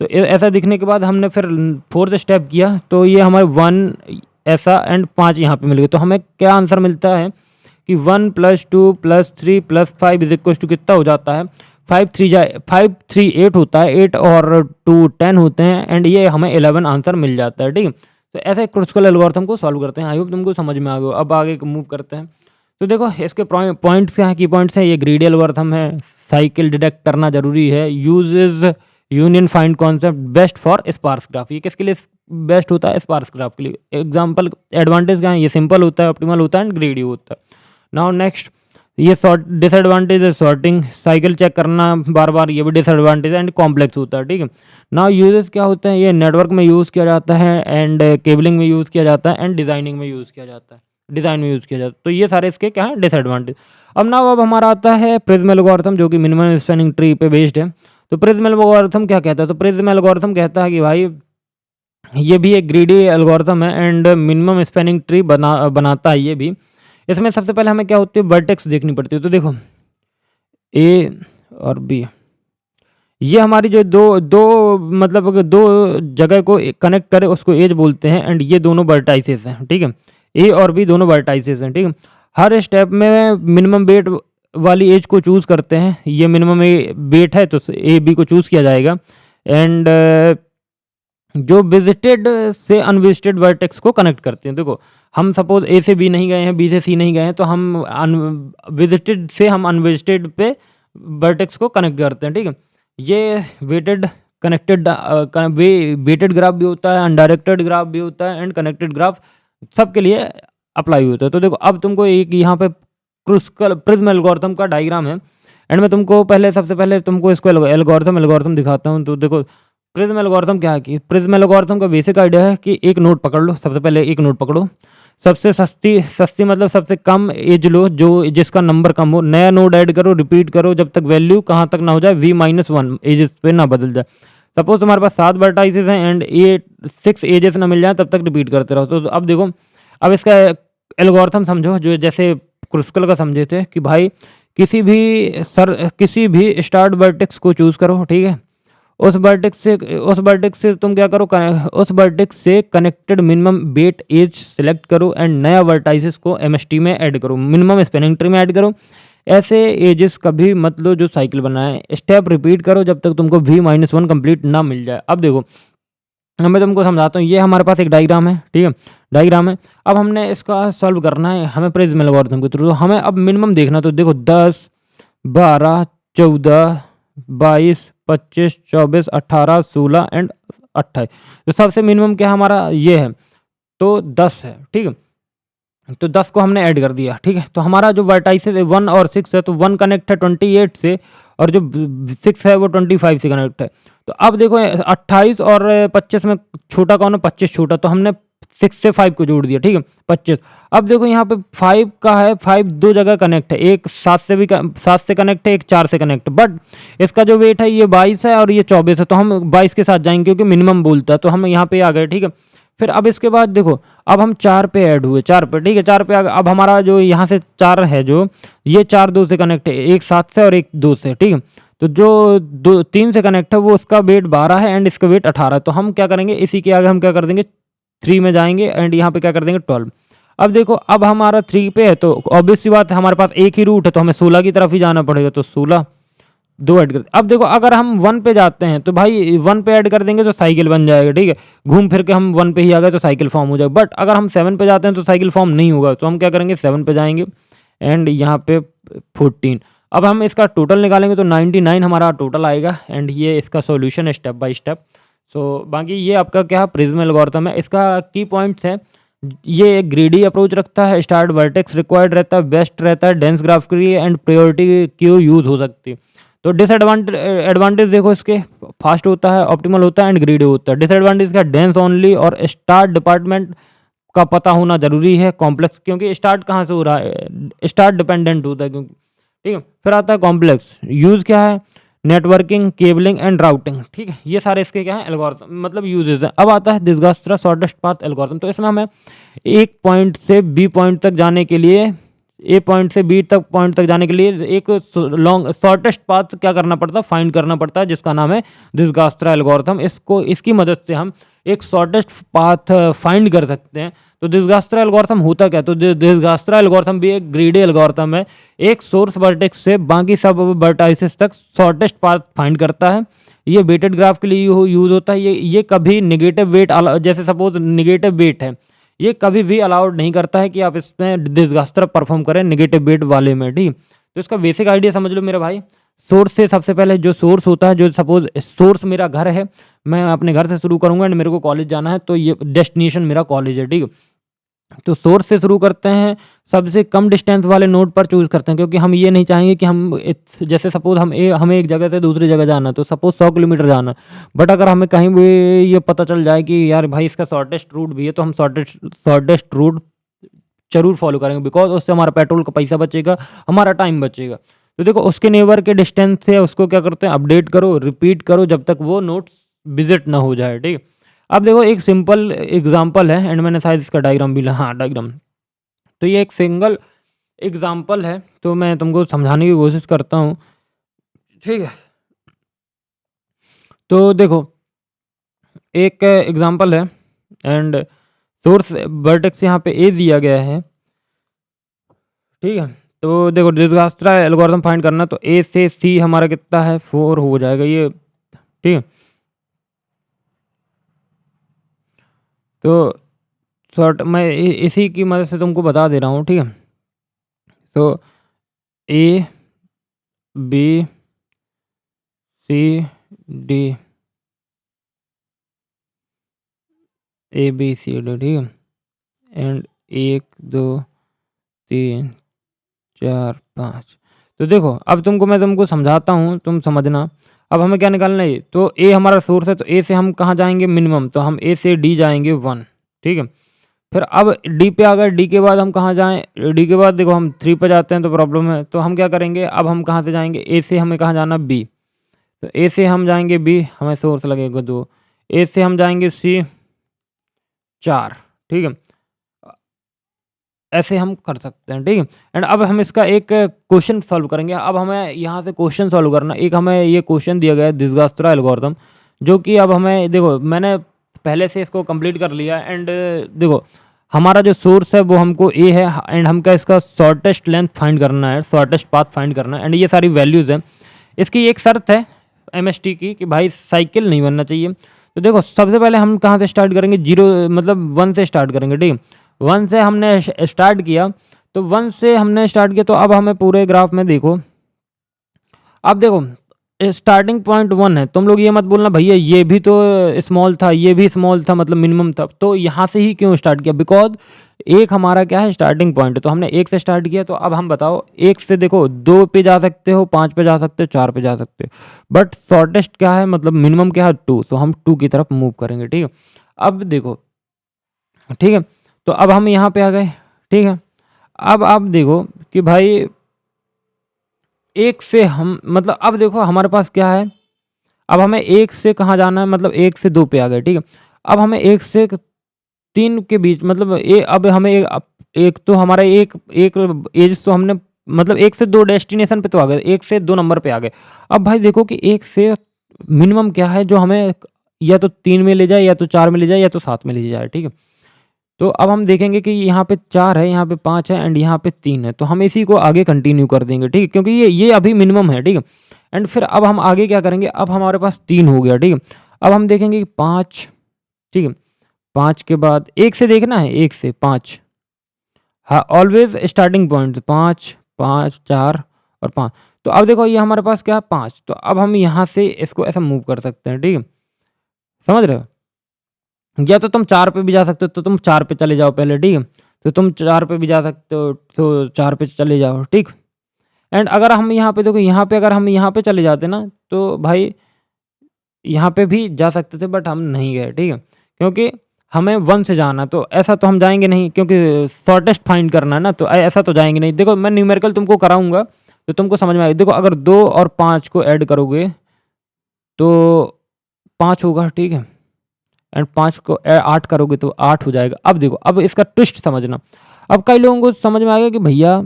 A: तो ऐसा दिखने के बाद हमने फिर फोर्थ स्टेप किया, तो ये हमारे 1 ऐसा एंड 5 यहाँ पे मिल गए। तो हमें क्या आंसर मिलता है कि 1 + 2 + 3 + 5 = कितना हो जाता है, 5 3 8 होता है, 8 और 2 10 होते हैं, एंड ये हमें 11 आंसर मिल जाता है। ठीक है, तो ऐसे क्रुस्कल एल्गोरिथम को सॉल्व करते हैं। आई होप तुमको समझ में आ गया। अब आगे मूव करते हैं। तो देखो इसके पॉइंट्स क्या हैं, की पॉइंट्स हैं, ये ग्रीडी एल्गोरिथम है, साइकिल डिटेक्ट करना जरूरी है, uses union find concept, best for sparse graph. ये किसके लिए बेस्ट होता है, स्पार्स ग्राफ के लिए। एग्जाम्पल एडवांटेज क्या है, ये सिंपल होता है, ऑप्टिमल होता है एंड ग्रीडी होता है। नाउ नेक्स्ट, ये डिसएडवांटेज है सॉर्टिंग, साइकिल चेक करना बार बार, ये भी डिसएडवांटेज एंड कॉम्प्लेक्स होता है। ठीक है, नाउ यूजेस क्या होते हैं, ये नेटवर्क में यूज़ किया जाता है एंड केबलिंग में यूज़ किया जाता है एंड डिज़ाइनिंग में यूज़ किया जाता है, डिज़ाइन में यूज़ किया जाता है। तो ये सारे इसके क्या है, डिसएडवांटेज। अब हमारा आता है प्रिज्म एल्गोरिथम, जो कि मिनिमम स्पैनिंग ट्री पे बेस्ड है। तो प्रिज्म एल्गोरिथम क्या कहता है, तो प्रिज्म एल्गोरिथम कहता है कि भाई ये भी एक ग्रीडी एल्गोरिथम है एंड मिनिमम स्पैनिंग ट्री बनाता है ये भी। इसमें सबसे पहले हमें क्या होती है, वर्टेक्स देखनी पड़ती है। तो देखो ए और बी, ये हमारी जो दो दो मतलब अगर दो जगह को कनेक्ट करे उसको एज बोलते हैं, एंड ये दोनों वर्टाइसेस हैं। ठीक है, ए और बी दोनों वर्टाइसेस हैं। ठीक है, हर स्टेप में मिनिमम वेट वाली एज को चूज़ करते हैं। ये मिनिमम वेट है तो ए बी को चूज़ किया जाएगा, एंड जो विजिटेड से अनविजिटेड वर्टेक्स को कनेक्ट करते हैं। देखो हम सपोज ए से बी नहीं गए हैं, बी से सी नहीं गए हैं, तो हम विजिटेड से हम अनविजिटेड पे वर्टेक्स को कनेक्ट करते हैं। ठीक है, ये वेटेड कनेक्टेड वेटेड ग्राफ भी होता है, अनडायरेक्टेड ग्राफ भी होता है एंड कनेक्टेड ग्राफ सबके लिए अप्लाई होता है। तो देखो अब तुमको एक यहाँ पे क्रुस्कल प्रिज्म एल्गोरिथम का डायग्राम है, एंड मैं तुमको सबसे पहले तुमको इसको एल्गोरिथम दिखाता हूँ। तो देखो प्रिज्म एल्गोरिथम क्या है, कि प्रिज्म एल्गोरिथम का बेसिक आइडिया है कि एक नोड पकड़ लो, सबसे पहले एक नोड पकड़ो, सबसे सस्ती मतलब सबसे कम एज लो, जो जिसका नंबर कम हो, नया नोड ऐड करो, रिपीट करो जब तक वैल्यू कहाँ तक ना हो जाए, v-1 एजेस पे ना बदल जाए। सपोज तुम्हारे पास 7 वर्टाइसेस हैं एंड 6 एजेस ना मिल जाए, तब तक रिपीट करते रहो। तो अब देखो, अब इसका एल्गोरिथम समझो, जो जैसे क्रुस्कल का समझे थे कि भाई किसी भी स्टार्ट वर्टेक्स को चूज़ करो। ठीक है, उस वर्टेक्स से तुम क्या करो, उस वर्टेक्स से connected minimum weight edge select करो एंड नया वर्टाइसेस को एमएसटी में ऐड करो, मिनिमम स्पैनिंग ट्री में ऐड करो। ऐसे एजेस कभी मत लो जो साइकिल बनाए। स्टेप रिपीट करो जब तक तुमको v-1 कंप्लीट ना मिल जाए। अब देखो मैं तुमको समझाता हूँ। ये हमारे पास एक डायग्राम है। ठीक है, डायग्राम है। अब हमने इसका सॉल्व करना है हमें प्रिज्म एल्गोरिथम के थ्रू। हमें अब मिनिमम देखना, तो देखो 10 12 14 22 25 24 18 16 एंड 28। तो सबसे मिनिमम क्या हमारा ये है, तो 10 है। ठीक है, तो 10 को हमने ऐड कर दिया। ठीक है, तो हमारा जो वर्टाइसेस 1 और 6 है, तो 1 कनेक्ट है 28 से, और जो 6 है वो 25 से कनेक्ट है। तो अब देखो 28 और 25 में छोटा कौन है, 25 छोटा, तो हमने 6 से 5 को जोड़ दिया। ठीक है, 25। अब देखो यहाँ पे 5 का है, 5 दो जगह कनेक्ट है, एक 7 से कनेक्ट है, एक 4 से कनेक्ट है, बट इसका जो वेट है ये 22 है और ये 24 है, तो हम 22 के साथ जाएंगे क्योंकि मिनिमम बोलता है, तो हम यहाँ पे आ गए। ठीक है, फिर अब इसके बाद देखो अब हम 4 पे ऐड हुए, 4 पे। ठीक है, 4 पे अब हमारा जो यहाँ से 4 है, जो ये 4 2 से कनेक्ट है, एक 7 से और एक 2 से। ठीक है, तो जो 3 से कनेक्ट है वो उसका वेट 12 है एंड इसका वेट 18 है। तो हम क्या करेंगे, इसी के आगे हम क्या कर देंगे, 3 में जाएंगे एंड यहाँ पे क्या कर देंगे 12। अब देखो अब हमारा 3 पे है, तो ऑब्वियस सी बात है हमारे पास एक ही रूट है, तो हमें 16 की तरफ ही जाना पड़ेगा, तो 16 2 ऐड कर। अब देखो अगर हम 1 पे जाते हैं तो भाई 1 पे ऐड कर देंगे तो साइकिल बन जाएगा। ठीक है, घूम फिर के हम 1 पे ही आ गए तो साइकिल फॉर्म हो जाएगा। बट अगर हम 7 पे जाते हैं तो साइकिल फॉर्म नहीं होगा, तो हम क्या करेंगे 7 पे जाएंगे एंड यहाँ पे 14। अब हम इसका टोटल निकालेंगे तो 99 हमारा टोटल आएगा, एंड ये इसका सॉल्यूशन है स्टेप बाय स्टेप। सो बाकी ये आपका क्या प्रिज्म एल्गोरिथम है। इसका की पॉइंट्स है, ये एक ग्रीडी अप्रोच रखता है, स्टार्ट वर्टेक्स रिक्वायर्ड रहता है, बेस्ट रहता है, डेंस ग्राफ के लिए एंड प्रायोरिटी क्यू यूज हो सकती है। तो एडवांटेज देखो इसके, फास्ट होता है, ऑप्टिमल होता है एंड ग्रीडी होता है। डिसएडवांटेज का डेंस ओनली और स्टार्ट डिपार्टमेंट का पता होना जरूरी है, कॉम्प्लेक्स, क्योंकि स्टार्ट कहाँ से हो रहा है, स्टार्ट डिपेंडेंट होता है क्योंकि। ठीक है, फिर आता है कॉम्प्लेक्स। यूज़ क्या है, नेटवर्किंग, केबलिंग एंड राउटिंग। ठीक है, ये सारे इसके क्या है एल्गोरिथम मतलब यूजेस हैं। अब आता है दिसगास्त्रा शॉर्टेस्ट पाथ एल्गोरिथम। तो इसमें हमें एक पॉइंट से बी पॉइंट तक जाने के लिए ए पॉइंट से बी तक पॉइंट तक जाने के लिए एक लॉन्ग शॉर्टेस्ट पाथ क्या करना पड़ता है, फाइंड करना पड़ता है, जिसका नाम है दिसगास्त्रा एल्गोरिथम। इसकी मदद से हम एक शॉर्टेस्ट पाथ फाइंड कर सकते हैं। तो दिसगास्त्रा एल्गोरिथम होता क्या, तो दिसगास्त्रा एल्गोरिथम भी एक ग्रीडी एल्गोरिथम है। एक सोर्स वर्टेक्स से बाकी सब वर्टाइसेस तक शॉर्टेस्ट पाथ फाइंड करता है। ये वेटेड ग्राफ के लिए यूज होता है। ये कभी निगेटिव वेट, जैसे सपोज निगेटिव वेट है, ये कभी भी अलाउड नहीं करता है कि आप इसमें दिसगास्त्रा परफॉर्म करें नेगेटिव वेट वाले में, ठीक। तो इसका बेसिक आइडिया समझ लो मेरे भाई। सोर्स से सबसे पहले जो सोर्स होता है, जो सपोज सोर्स मेरा घर है, मैं अपने घर से शुरू करूंगा एंड मेरे को कॉलेज जाना है, तो ये डेस्टिनेशन मेरा कॉलेज है, ठीक। तो सोर्स से शुरू करते हैं, सबसे कम डिस्टेंस वाले नोड पर चूज करते हैं, क्योंकि हम ये नहीं चाहेंगे कि जैसे सपोज हमें एक जगह से दूसरी जगह जाना, तो सपोज 100 किलोमीटर जाना, बट अगर हमें कहीं भी ये पता चल जाए कि यार भाई इसका शॉर्टेस्ट रूट भी है, तो हम शॉर्टेस्ट रूट जरूर फॉलो करेंगे, बिकॉज उससे हमारा पेट्रोल का पैसा बचेगा, हमारा टाइम बचेगा। तो देखो उसके नेबर के डिस्टेंस से उसको क्या करते हैं, अपडेट करो, रिपीट करो जब तक वो नोट्स विजिट ना हो जाए, ठीक। अब देखो एक सिंपल एग्जांपल है, एंड मैंने शायद इसका डायग्राम भी हाँ डायग्राम, तो ये एक सिंगल एग्जांपल है, तो मैं तुमको समझाने की कोशिश करता हूँ, ठीक है। तो देखो एक एग्जांपल है, एंड सोर्स वर्टेक्स यहाँ पे ए दिया गया है, ठीक है। तो देखो दिसगास्त्रा एल्गोरिथम फाइंड करना, तो ए से सी हमारा कितना है, 4 हो जाएगा ये, ठीक है। तो मैं इसी की मदद से तुमको बता दे रहा हूँ, ठीक है। तो A B C D, A B C D, ठीक है, एंड 1 2 3 4 5। तो देखो अब मैं तुमको समझाता हूँ, तुम समझना। अब हमें क्या निकालना है, तो ए हमारा सोर्स है, तो ए से हम कहाँ जाएंगे, मिनिमम, तो हम ए से डी जाएंगे 1, ठीक है। फिर अब डी पे आ गए, डी के बाद हम कहाँ जाएं, डी के बाद देखो हम 3 पे जाते हैं तो प्रॉब्लम है, तो हम क्या करेंगे, अब हम कहाँ से जाएंगे, ए से हमें कहाँ जाना, बी, तो ए से हम जाएंगे बी, हमें सोर्स लगेगा 2, ए से हम जाएंगे सी 4, ठीक है। ऐसे हम कर सकते हैं, ठीक है। एंड अब हम इसका एक क्वेश्चन सॉल्व करेंगे। अब हमें यहाँ से क्वेश्चन सॉल्व करना, एक हमें ये क्वेश्चन दिया गया है दिसगास्त्रा एल्गोरिथम, जो कि अब हमें देखो मैंने पहले से इसको कंप्लीट कर लिया, एंड देखो हमारा जो सोर्स है वो हमको ए है, एंड हमका इसका शॉर्टेस्ट लेंथ फाइंड करना है, शॉर्टेस्ट पाथ फाइंड करना है, एंड ये सारी वैल्यूज़ हैं। इसकी एक शर्त है एमएसटी की कि भाई साइकिल नहीं बनना चाहिए। तो देखो सबसे पहले हम कहाँ से स्टार्ट करेंगे, 0 मतलब 1 से स्टार्ट करेंगे, ठीक है। 1 से हमने स्टार्ट किया, तो 1 से हमने स्टार्ट किया, तो अब हमें पूरे ग्राफ में देखो, अब देखो स्टार्टिंग पॉइंट 1 है, तुम लोग ये मत बोलना भैया ये भी तो स्मॉल था, ये भी स्मॉल था, मतलब मिनिमम था, तो यहाँ से ही क्यों स्टार्ट किया, बिकॉज एक हमारा क्या है स्टार्टिंग पॉइंट, तो हमने 1 से स्टार्ट किया। तो अब हम बताओ 1 से देखो 2 पे जा सकते हो, 5 पे जा सकते हो, 4 पे जा सकते हो, बट शॉर्टेस्ट क्या है, मतलब मिनिमम क्या है 2, तो हम 2 की तरफ मूव करेंगे, ठीक है। अब देखो, ठीक है, तो अब हम यहाँ पे आ गए, ठीक है। अब आप देखो कि भाई 1 से हम मतलब अब देखो हमारे पास क्या है, अब हमें 1 से कहाँ जाना है, मतलब 1 से 2 पे आ गए, ठीक है। अब हमें 1 से 3 के बीच मतलब अब हमें एक तो हमारा एक एज, तो हमने मतलब 1 से 2 डेस्टिनेशन पे तो आ गए, 1 से 2 नंबर पे आ गए। अब भाई देखो कि 1 से मिनिमम क्या है जो हमें या तो 3 में ले जाए, या तो 4 में ले जाए, या तो 7 में ले जाए, ठीक है। तो अब हम देखेंगे कि यहाँ पे 4 है, यहाँ पे 5 है, एंड यहाँ पे 3 है, तो हम इसी को आगे कंटिन्यू कर देंगे, ठीक है, क्योंकि ये अभी मिनिमम है, ठीक है। एंड फिर अब हम आगे क्या करेंगे, अब हमारे पास 3 हो गया, ठीक है। अब हम देखेंगे कि 5, ठीक है, 5 के बाद 1 से देखना है, 1 से 5, हाँ ऑलवेज स्टार्टिंग पॉइंट 5 5 4 और 5। तो अब देखो ये हमारे पास क्या है 5, तो अब हम यहाँ से इसको ऐसा मूव कर सकते हैं, ठीक है, समझ रहे हो। या तो तुम 4 पे भी जा सकते हो, तो तुम 4 पे चले जाओ पहले, ठीक है। तो तुम 4 पे भी जा सकते हो, तो 4 पे चले जाओ, ठीक। एंड अगर हम यहाँ पे देखो, यहाँ पे अगर हम यहाँ पे चले जाते ना, तो भाई यहाँ पे भी जा सकते थे, बट हम नहीं गए, ठीक है, क्योंकि हमें 1 से जाना, तो ऐसा तो हम जाएंगे नहीं, क्योंकि शॉर्टेस्ट फाइंड करना है ना, तो ऐसा तो जाएंगे नहीं। देखो मैं न्यूमेरिकल तुमको कराऊंगा तो तुमको समझ में आएगा। देखो अगर 2 और 5 को ऐड करोगे तो 5 होगा, ठीक है, एंड 5 को 8 करोगे तो 8 हो जाएगा। अब देखो अब इसका ट्विस्ट समझना। अब कई लोगों को समझ में आएगा कि भैया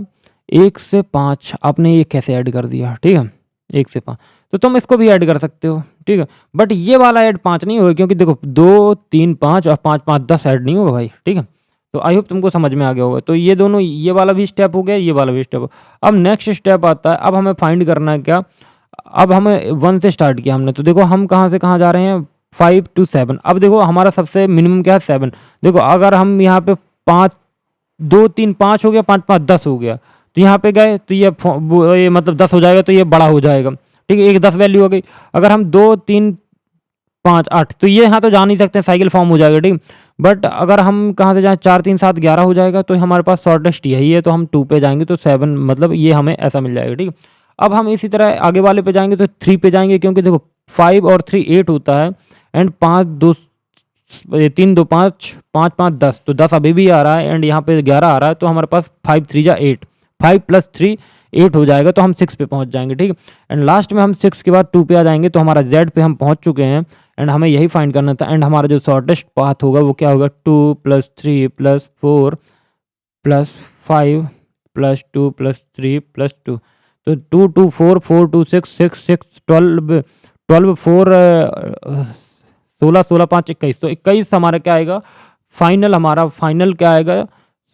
A: 1 से 5 आपने ये कैसे ऐड कर दिया, ठीक है, 1 से 5 तो तुम इसको भी ऐड कर सकते हो, ठीक है, बट ये वाला ऐड 5 नहीं होगा क्योंकि देखो 2 3 5 और 5 5 10 ऐड नहीं होगा भाई, ठीक है। तो आई होप तुमको समझ में आ गया होगा। तो ये दोनों, ये वाला भी स्टेप हो गया, ये वाला भी स्टेप हो। अब नेक्स्ट स्टेप आता है, अब हमें फाइंड करना है क्या, अब हमें 1 से स्टार्ट किया हमने, तो देखो हम कहाँ से कहाँ जा रहे हैं, 5 to 7। अब देखो हमारा सबसे मिनिमम क्या है, 7। देखो अगर हम यहाँ पे 5 2 3 5 हो गया, 5 5 10 हो गया, तो यहाँ पे गए तो ये मतलब 10 हो जाएगा, तो ये बड़ा हो जाएगा, ठीक है, एक 10 वैल्यू हो गई। अगर हम 2 3 5 8 तो ये यहाँ तो जा नहीं सकते, साइकिल फॉर्म हो जाएगा, ठीक। बट अगर हम कहाँ से जाएँ, 4 3 7 11 हो जाएगा, तो हमारे पास शॉर्टेस्ट यही है, तो हम 2 पे जाएंगे तो 7 मतलब ये हमें ऐसा मिल जाएगा, ठीक। अब हम इसी तरह आगे वाले पे जाएंगे तो 3 पे जाएंगे, क्योंकि देखो 5 और 3 8 होता है, एंड 5 2 3 2 5 5 5 10, तो 10 अभी भी आ रहा है, एंड यहाँ पे 11 आ रहा है, तो हमारे पास 5 3 जा 8, 5 + 3 8 हो जाएगा, तो हम 6 पे पहुँच जाएंगे, ठीक है। एंड लास्ट में हम 6 के बाद 2 पे आ जाएंगे, तो हमारा जेड पे हम पहुँच चुके हैं, एंड हमें यही फाइंड करना था। एंड हमारा जो शॉर्टेस्ट पाथ होगा वो क्या होगा, 2 + 3 + 4 + 5 + 2 + 3 + 2, तो 2 2 4 4 2 6 6 6 12 12 4 16 16 5 21, तो 21 हमारा क्या आएगा, फाइनल हमारा फाइनल क्या आएगा,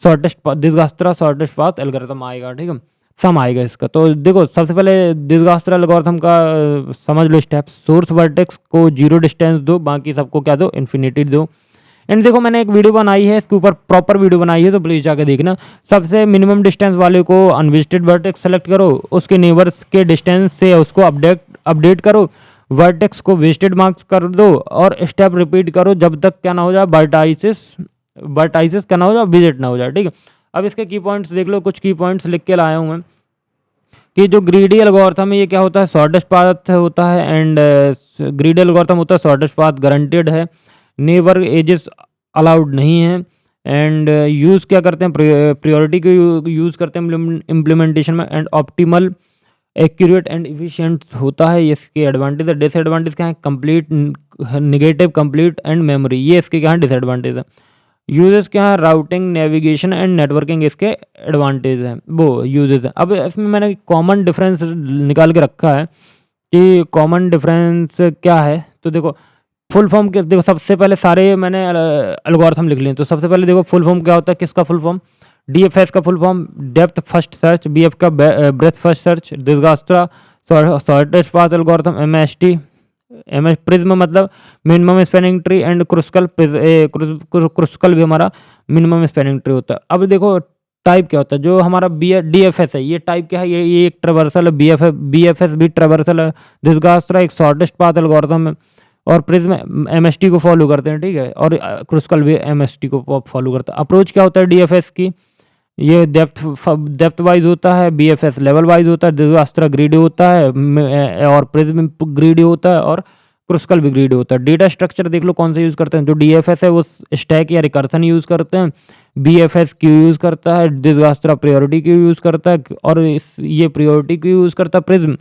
A: shortest path Dijkstra shortest path algorithm आएगा, ठीक है, सम आएगा इसका। तो देखो सबसे पहले दिसगास्त्रा एल्गोरिथम का समझ लो स्टेप, सोर्स वर्टेक्स को 0 डिस्टेंस दो, बाकी सबको क्या दो, इन्फिनिटी दो। एंड देखो मैंने एक वीडियो बनाई है इसके ऊपर, प्रॉपर वीडियो बनाई है, तो प्लीज़ जाकर देखना। सबसे मिनिमम डिस्टेंस वाले को अनविजिटेड वर्टेक्स सेलेक्ट करो, उसके नेबर्स के डिस्टेंस से उसको अपडेट करो, वर्टेक्स को विजिटेड मार्क्स कर दो, और स्टेप रिपीट करो जब तक क्या ना हो जाए, वर्टाइसिस क्या ना हो जाए, विजिट ना हो जाए, ठीक है। अब इसके की पॉइंट्स देख लो, कुछ की पॉइंट्स लिख के लाया हूँ मैं, कि जो ग्रीडी एल्गोरिथम है ये क्या होता है, शॉर्टेस्ट पाथ होता है, एंड ग्रीडी एल्गोरिथम होता है शॉर्टेस्ट पाथ गारंटेड है, नेबर एजेस अलाउड नहीं है, एंड यूज़ क्या करते हैं, प्रायोरिटी को यूज़ करते हैं इम्प्लीमेंटेशन में, and optimal accurate and efficient होता है। ये इसके एडवांटेज है। डिसएडवांटेज क्या है, complete negative complete and memory, ये इसके क्या है, डिसएडवांटेज है। यूजेस क्या है, राउटिंग नेविगेशन एंड नेटवर्किंग इसके एडवांटेज हैं, वो यूजेस हैं। अब इसमें मैंने कॉमन डिफरेंस निकाल के रखा है कि कॉमन डिफरेंस क्या है। तो देखो फुल फॉर्म के, देखो सबसे पहले सारे मैंने एल्गोरिथम लिख लिए, तो सबसे पहले देखो फुल फॉर्म क्या होता है, किसका फुल फॉर्म, डीएफएस का full form depth first search, BF का breadth first search, Dijkstra shortest path algorithm, MST MS prism मतलब minimum spanning tree, and Kruskal भी हमारा मिनिमम स्पैनिंग ट्री होता है। अब देखो टाइप क्या होता है, जो हमारा डीएफएस है, ये टाइप क्या है, ये एक ट्रेवर्सल है, बीएफएस भी ट्रेवर्सल है, दिसगास्त्रा एक शॉर्टेस्ट पाथ एल्गोरिथम है, और प्रिज्म एमएसटी को फॉलो करते हैं, ठीक है, और क्रुस्कल भी एमएसटी को फॉलो करता है। अप्रोच क्या होता है डीएफएस की, ये डेप्थ वाइज होता है, बीएफएस लेवल वाइज होता है, दिसगास्त्रा ग्रीडी होता है, और प्रिज्म ग्रीडी होता है, और क्रुस्कल भी ग्रीडी होता है। डेटा स्ट्रक्चर देख लो कौन सा यूज़ करते हैं, जो डीएफएस है वो स्टैक या रिकर्सन यूज़ करते हैं, बीएफएस क्यू यूज़ करता है, दिसगास्त्रा प्रायोरिटी क्यू यूज़ करता है, और ये प्रायोरिटी क्यू यूज़ करता है प्रिज्म,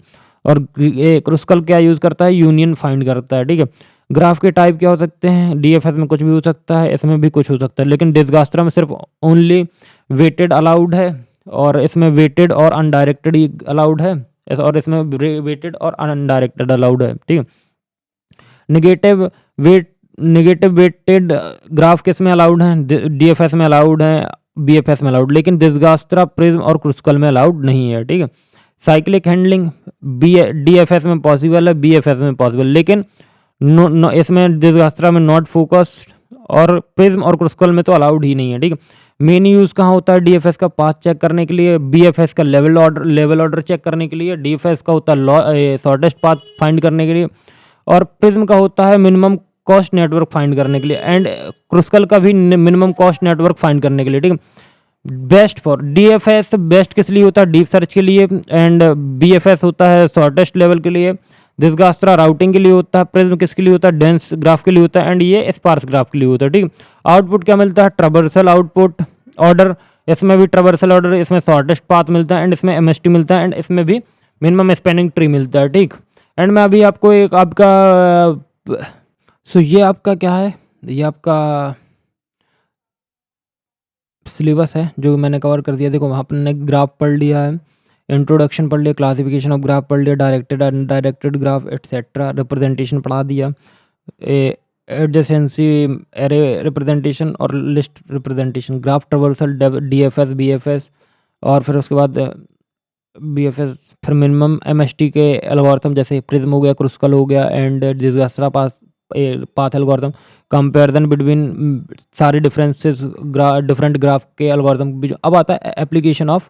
A: और ये क्रुस्कल क्या यूज़ करता है, यूनियन फाइंड करता है, ठीक है। ग्राफ के टाइप क्या हो सकते हैं, डीएफएस में कुछ भी हो सकता है, इसमें भी कुछ हो सकता है, लेकिन दिसगास्त्रा में सिर्फ ओनली वेटेड अलाउड है, और इसमें वेटेड और अनडायरेक्टेड ही अलाउड है, और इसमें वेटेड और अनडायरेक्टेड अलाउड है, ठीक है। नेगेटिव वेटेड ग्राफ किस में अलाउड है, डीएफएस में अलाउड है, बीएफएस में अलाउड, लेकिन दिसगास्त्रा प्रिज्म और क्रुस्कल में अलाउड नहीं है, ठीक है। साइक्लिक हैंडलिंग डीएफएस में पॉसिबल है, बीएफएस में पॉसिबल, लेकिन इसमें दिसगास्त्रा में नॉट फोकस्ड, और प्रिज्म और क्रुस्कल में तो अलाउड ही नहीं है, ठीक है। मेन यूज़ कहाँ होता है डीएफएस का, पाथ चेक करने के लिए, बीएफएस का लेवल ऑर्डर चेक करने के लिए, डीएफएस का होता है शॉर्टेस्ट पाथ फाइंड करने के लिए, और प्रिज्म का होता है मिनिमम कॉस्ट नेटवर्क फाइंड करने के लिए, एंड क्रुस्कल का भी मिनिमम कॉस्ट नेटवर्क फाइंड करने के लिए, ठीक है। बेस्ट फॉर डीएफएस बेस्ट किस लिए होता है, डीप सर्च के लिए, एंड बीएफएस होता है शॉर्टेस्ट लेवल के लिए, दिसगास्त्रा राउटिंग के लिए होता है, प्रिज्म किसके लिए होता है, डेंस ग्राफ के लिए होता है, एंड ये स्पार्स ग्राफ के लिए होता है, ठीक। आउटपुट क्या मिलता है, ट्रावर्सल आउटपुट ऑर्डर, इसमें भी ट्रावर्सल ऑर्डर, इसमें शॉर्टेस्ट पाथ मिलता है, एंड इसमें एमएसटी मिलता है, एंड इसमें भी मिनिमम स्पैनिंग ट्री मिलता है, ठीक। एंड मैं अभी आपको एक आपका ये आपका क्या है, ये आपका सिलेबस है जो मैंने कवर कर दिया। देखो आपने ग्राफ पढ़ लिया है, इंट्रोडक्शन पढ़ लिया, क्लासिफिकेशन ऑफ ग्राफ पढ़ लिया, directed undirected graph etcetera, representation पढ़ा दिया, एडजेसेंसी एरे रिप्रेजेंटेशन और list representation, graph traversal, DFS BFS, और फिर उसके बाद बीएफएस, फिर मिनिमम एमएसटी के एल्गोरिथम जैसे प्रिज्म हो गया, क्रुस्कल हो गया, and Dijkstra path algorithm, comparison between सारे डिफरेंसेस डिफरेंट ग्राफ के एल्गोरिथम। अब आता है एप्लीकेशन ऑफ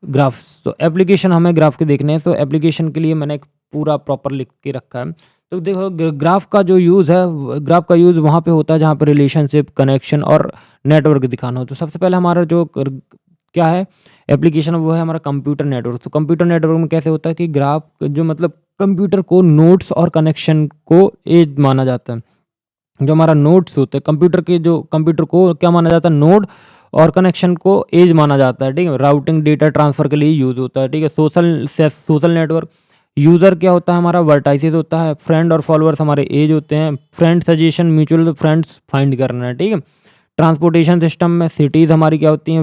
A: ग्राफ्स। तो एप्लीकेशन हमें ग्राफ के देखने हैं, तो एप्लीकेशन के लिए मैंने एक पूरा प्रॉपर लिख के रखा है। तो देखो ग्राफ का जो यूज़ है, ग्राफ का यूज़ वहाँ पे होता है जहाँ पे रिलेशनशिप, कनेक्शन और नेटवर्क दिखाना हो। तो सबसे पहले हमारा जो क्या है एप्लीकेशन, वो है हमारा कंप्यूटर नेटवर्क। तो कंप्यूटर नेटवर्क में कैसे होता है कि ग्राफ जो मतलब कंप्यूटर को नोड्स और कनेक्शन को एज माना जाता है। जो हमारा नोड्स होते हैं कंप्यूटर के, जो कंप्यूटर को क्या माना जाता है, नोड, और कनेक्शन को एज माना जाता है। ठीक है, राउटिंग डेटा ट्रांसफर के लिए यूज़ होता है। ठीक है, सोशल नेटवर्क, यूज़र क्या होता है हमारा, वर्टाइसेस होता है, फ्रेंड और फॉलोअर्स हमारे एज होते हैं, friend suggestion, mutual friends find करना है। ठीक है, ट्रांसपोर्टेशन सिस्टम में सिटीज़ हमारी क्या होती हैं,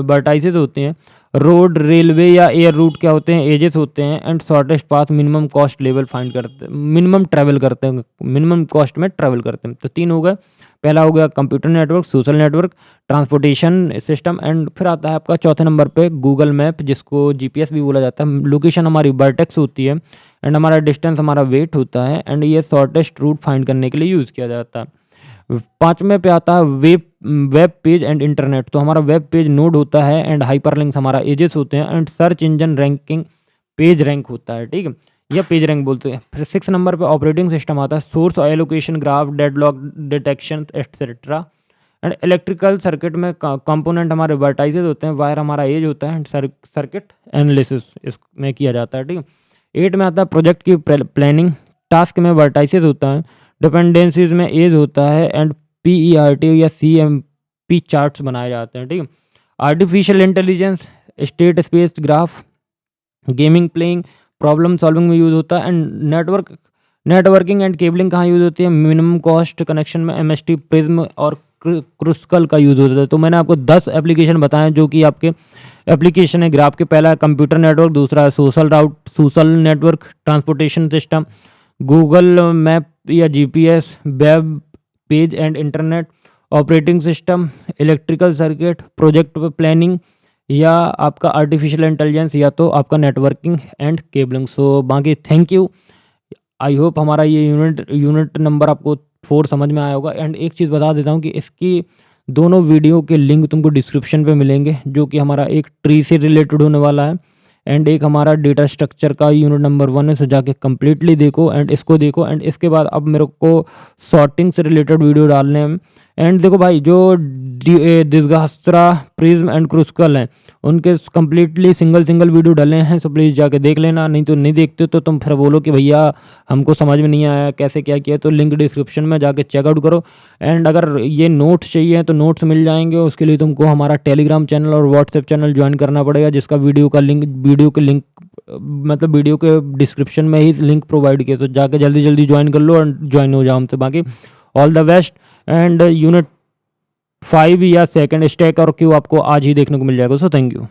A: वर्टाइसेस होती हैं, रोड, रेलवे या एयर रूट क्या होते हैं, एजेस होते हैं, and shortest path, minimum cost level find करते हैं, मिनिमम ट्रैवल करते हैं, मिनिमम कॉस्ट में ट्रैवल करते हैं। तो 3 हो गए। पहला हो गया computer network, social network, transportation system, and फिर आता है आपका चौथे नंबर पे गूगल मैप, जिसको जीपीएस भी बोला जाता है। लोकेशन हमारी वर्टेक्स होती है, एंड हमारा डिस्टेंस हमारा वेट होता है, एंड ये शॉर्टेस्ट रूट फाइंड करने के लिए यूज़ किया जाता है। 5वें पे आता है वेब पेज एंड इंटरनेट। तो हमारा वेब पेज नोड होता है, एंड हाइपरलिंक्स हमारा एजेस होते हैं, and search engine ranking page rank होता है। ठीक है, या पेज रैंक बोलते हैं। फिर 6 नंबर पे ऑपरेटिंग सिस्टम आता है, source allocation, graph, deadlock detection etcetera, and electrical circuit में कंपोनेंट हमारे वर्टाइसेस होते हैं, वायर हमारा एज होता है, एंड सर्किट एनालिसिस इसमें किया जाता है। ठीक है, 8 में आता है प्रोजेक्ट की प्लानिंग, टास्क में वर्टाइसेस होता है, डिपेंडेंसीज में एज होता है, एंड PERT या CMP चार्ट्स बनाए जाते हैं। ठीक है, artificial intelligence, state space graph, gaming, playing, problem solving में यूज़ होता है, एंड नेटवर्किंग एंड केबलिंग कहाँ यूज़ होती है, मिनिमम कॉस्ट कनेक्शन में MST, प्रिज्म और क्रुस्कल का यूज़ होता है। तो मैंने आपको 10 एप्लीकेशन बताएं जो कि आपके एप्लीकेशन है ग्राफ के। पहला है कंप्यूटर नेटवर्क, दूसरा है social network, transportation system, Google map या GPS, web page and internet, operating system, electrical circuit, project planning, या आपका आर्टिफिशियल इंटेलिजेंस, या तो आपका नेटवर्किंग एंड केबलिंग। सो बाकी थैंक यू, आई होप हमारा ये यूनिट नंबर आपको 4 समझ में आया होगा। एंड एक चीज़ बता देता हूँ कि इसकी दोनों वीडियो के लिंक तुमको डिस्क्रिप्शन पे मिलेंगे, जो कि हमारा एक ट्री से रिलेटेड होने वाला है, एंड एक हमारा डेटा स्ट्रक्चर का यूनिट नंबर 1 है। सो जाके कम्प्लीटली देखो, एंड इसको देखो, एंड इसके बाद अब मेरे को सॉर्टिंग से रिलेटेड वीडियो डालने हैं। एंड देखो भाई, जो डिजगास्ट्रा, प्रिज्म एंड क्रुस्कल हैं, उनके कम्प्लीटली सिंगल वीडियो डाले हैं। सो प्लीज़ जाके देख लेना, नहीं तो नहीं देखते तो तुम फिर बोलो कि भैया हमको समझ में नहीं आया कैसे क्या किया। तो लिंक डिस्क्रिप्शन में जाके चेकआउट करो। एंड अगर ये नोट्स चाहिए तो नोट्स मिल जाएंगे, उसके लिए तुमको हमारा टेलीग्राम चैनल और व्हाट्सएप चैनल ज्वाइन करना पड़ेगा, जिसका वीडियो के लिंक मतलब वीडियो के डिस्क्रिप्शन में ही लिंक प्रोवाइड किया। तो जाके जल्दी ज्वाइन कर लो और ज्वाइन हो जाओ हमसे। बाकी all the best. And unit 5 या सेकंड स्टैक और क्यू आपको आज ही देखने को मिल जाएगा। So thank you.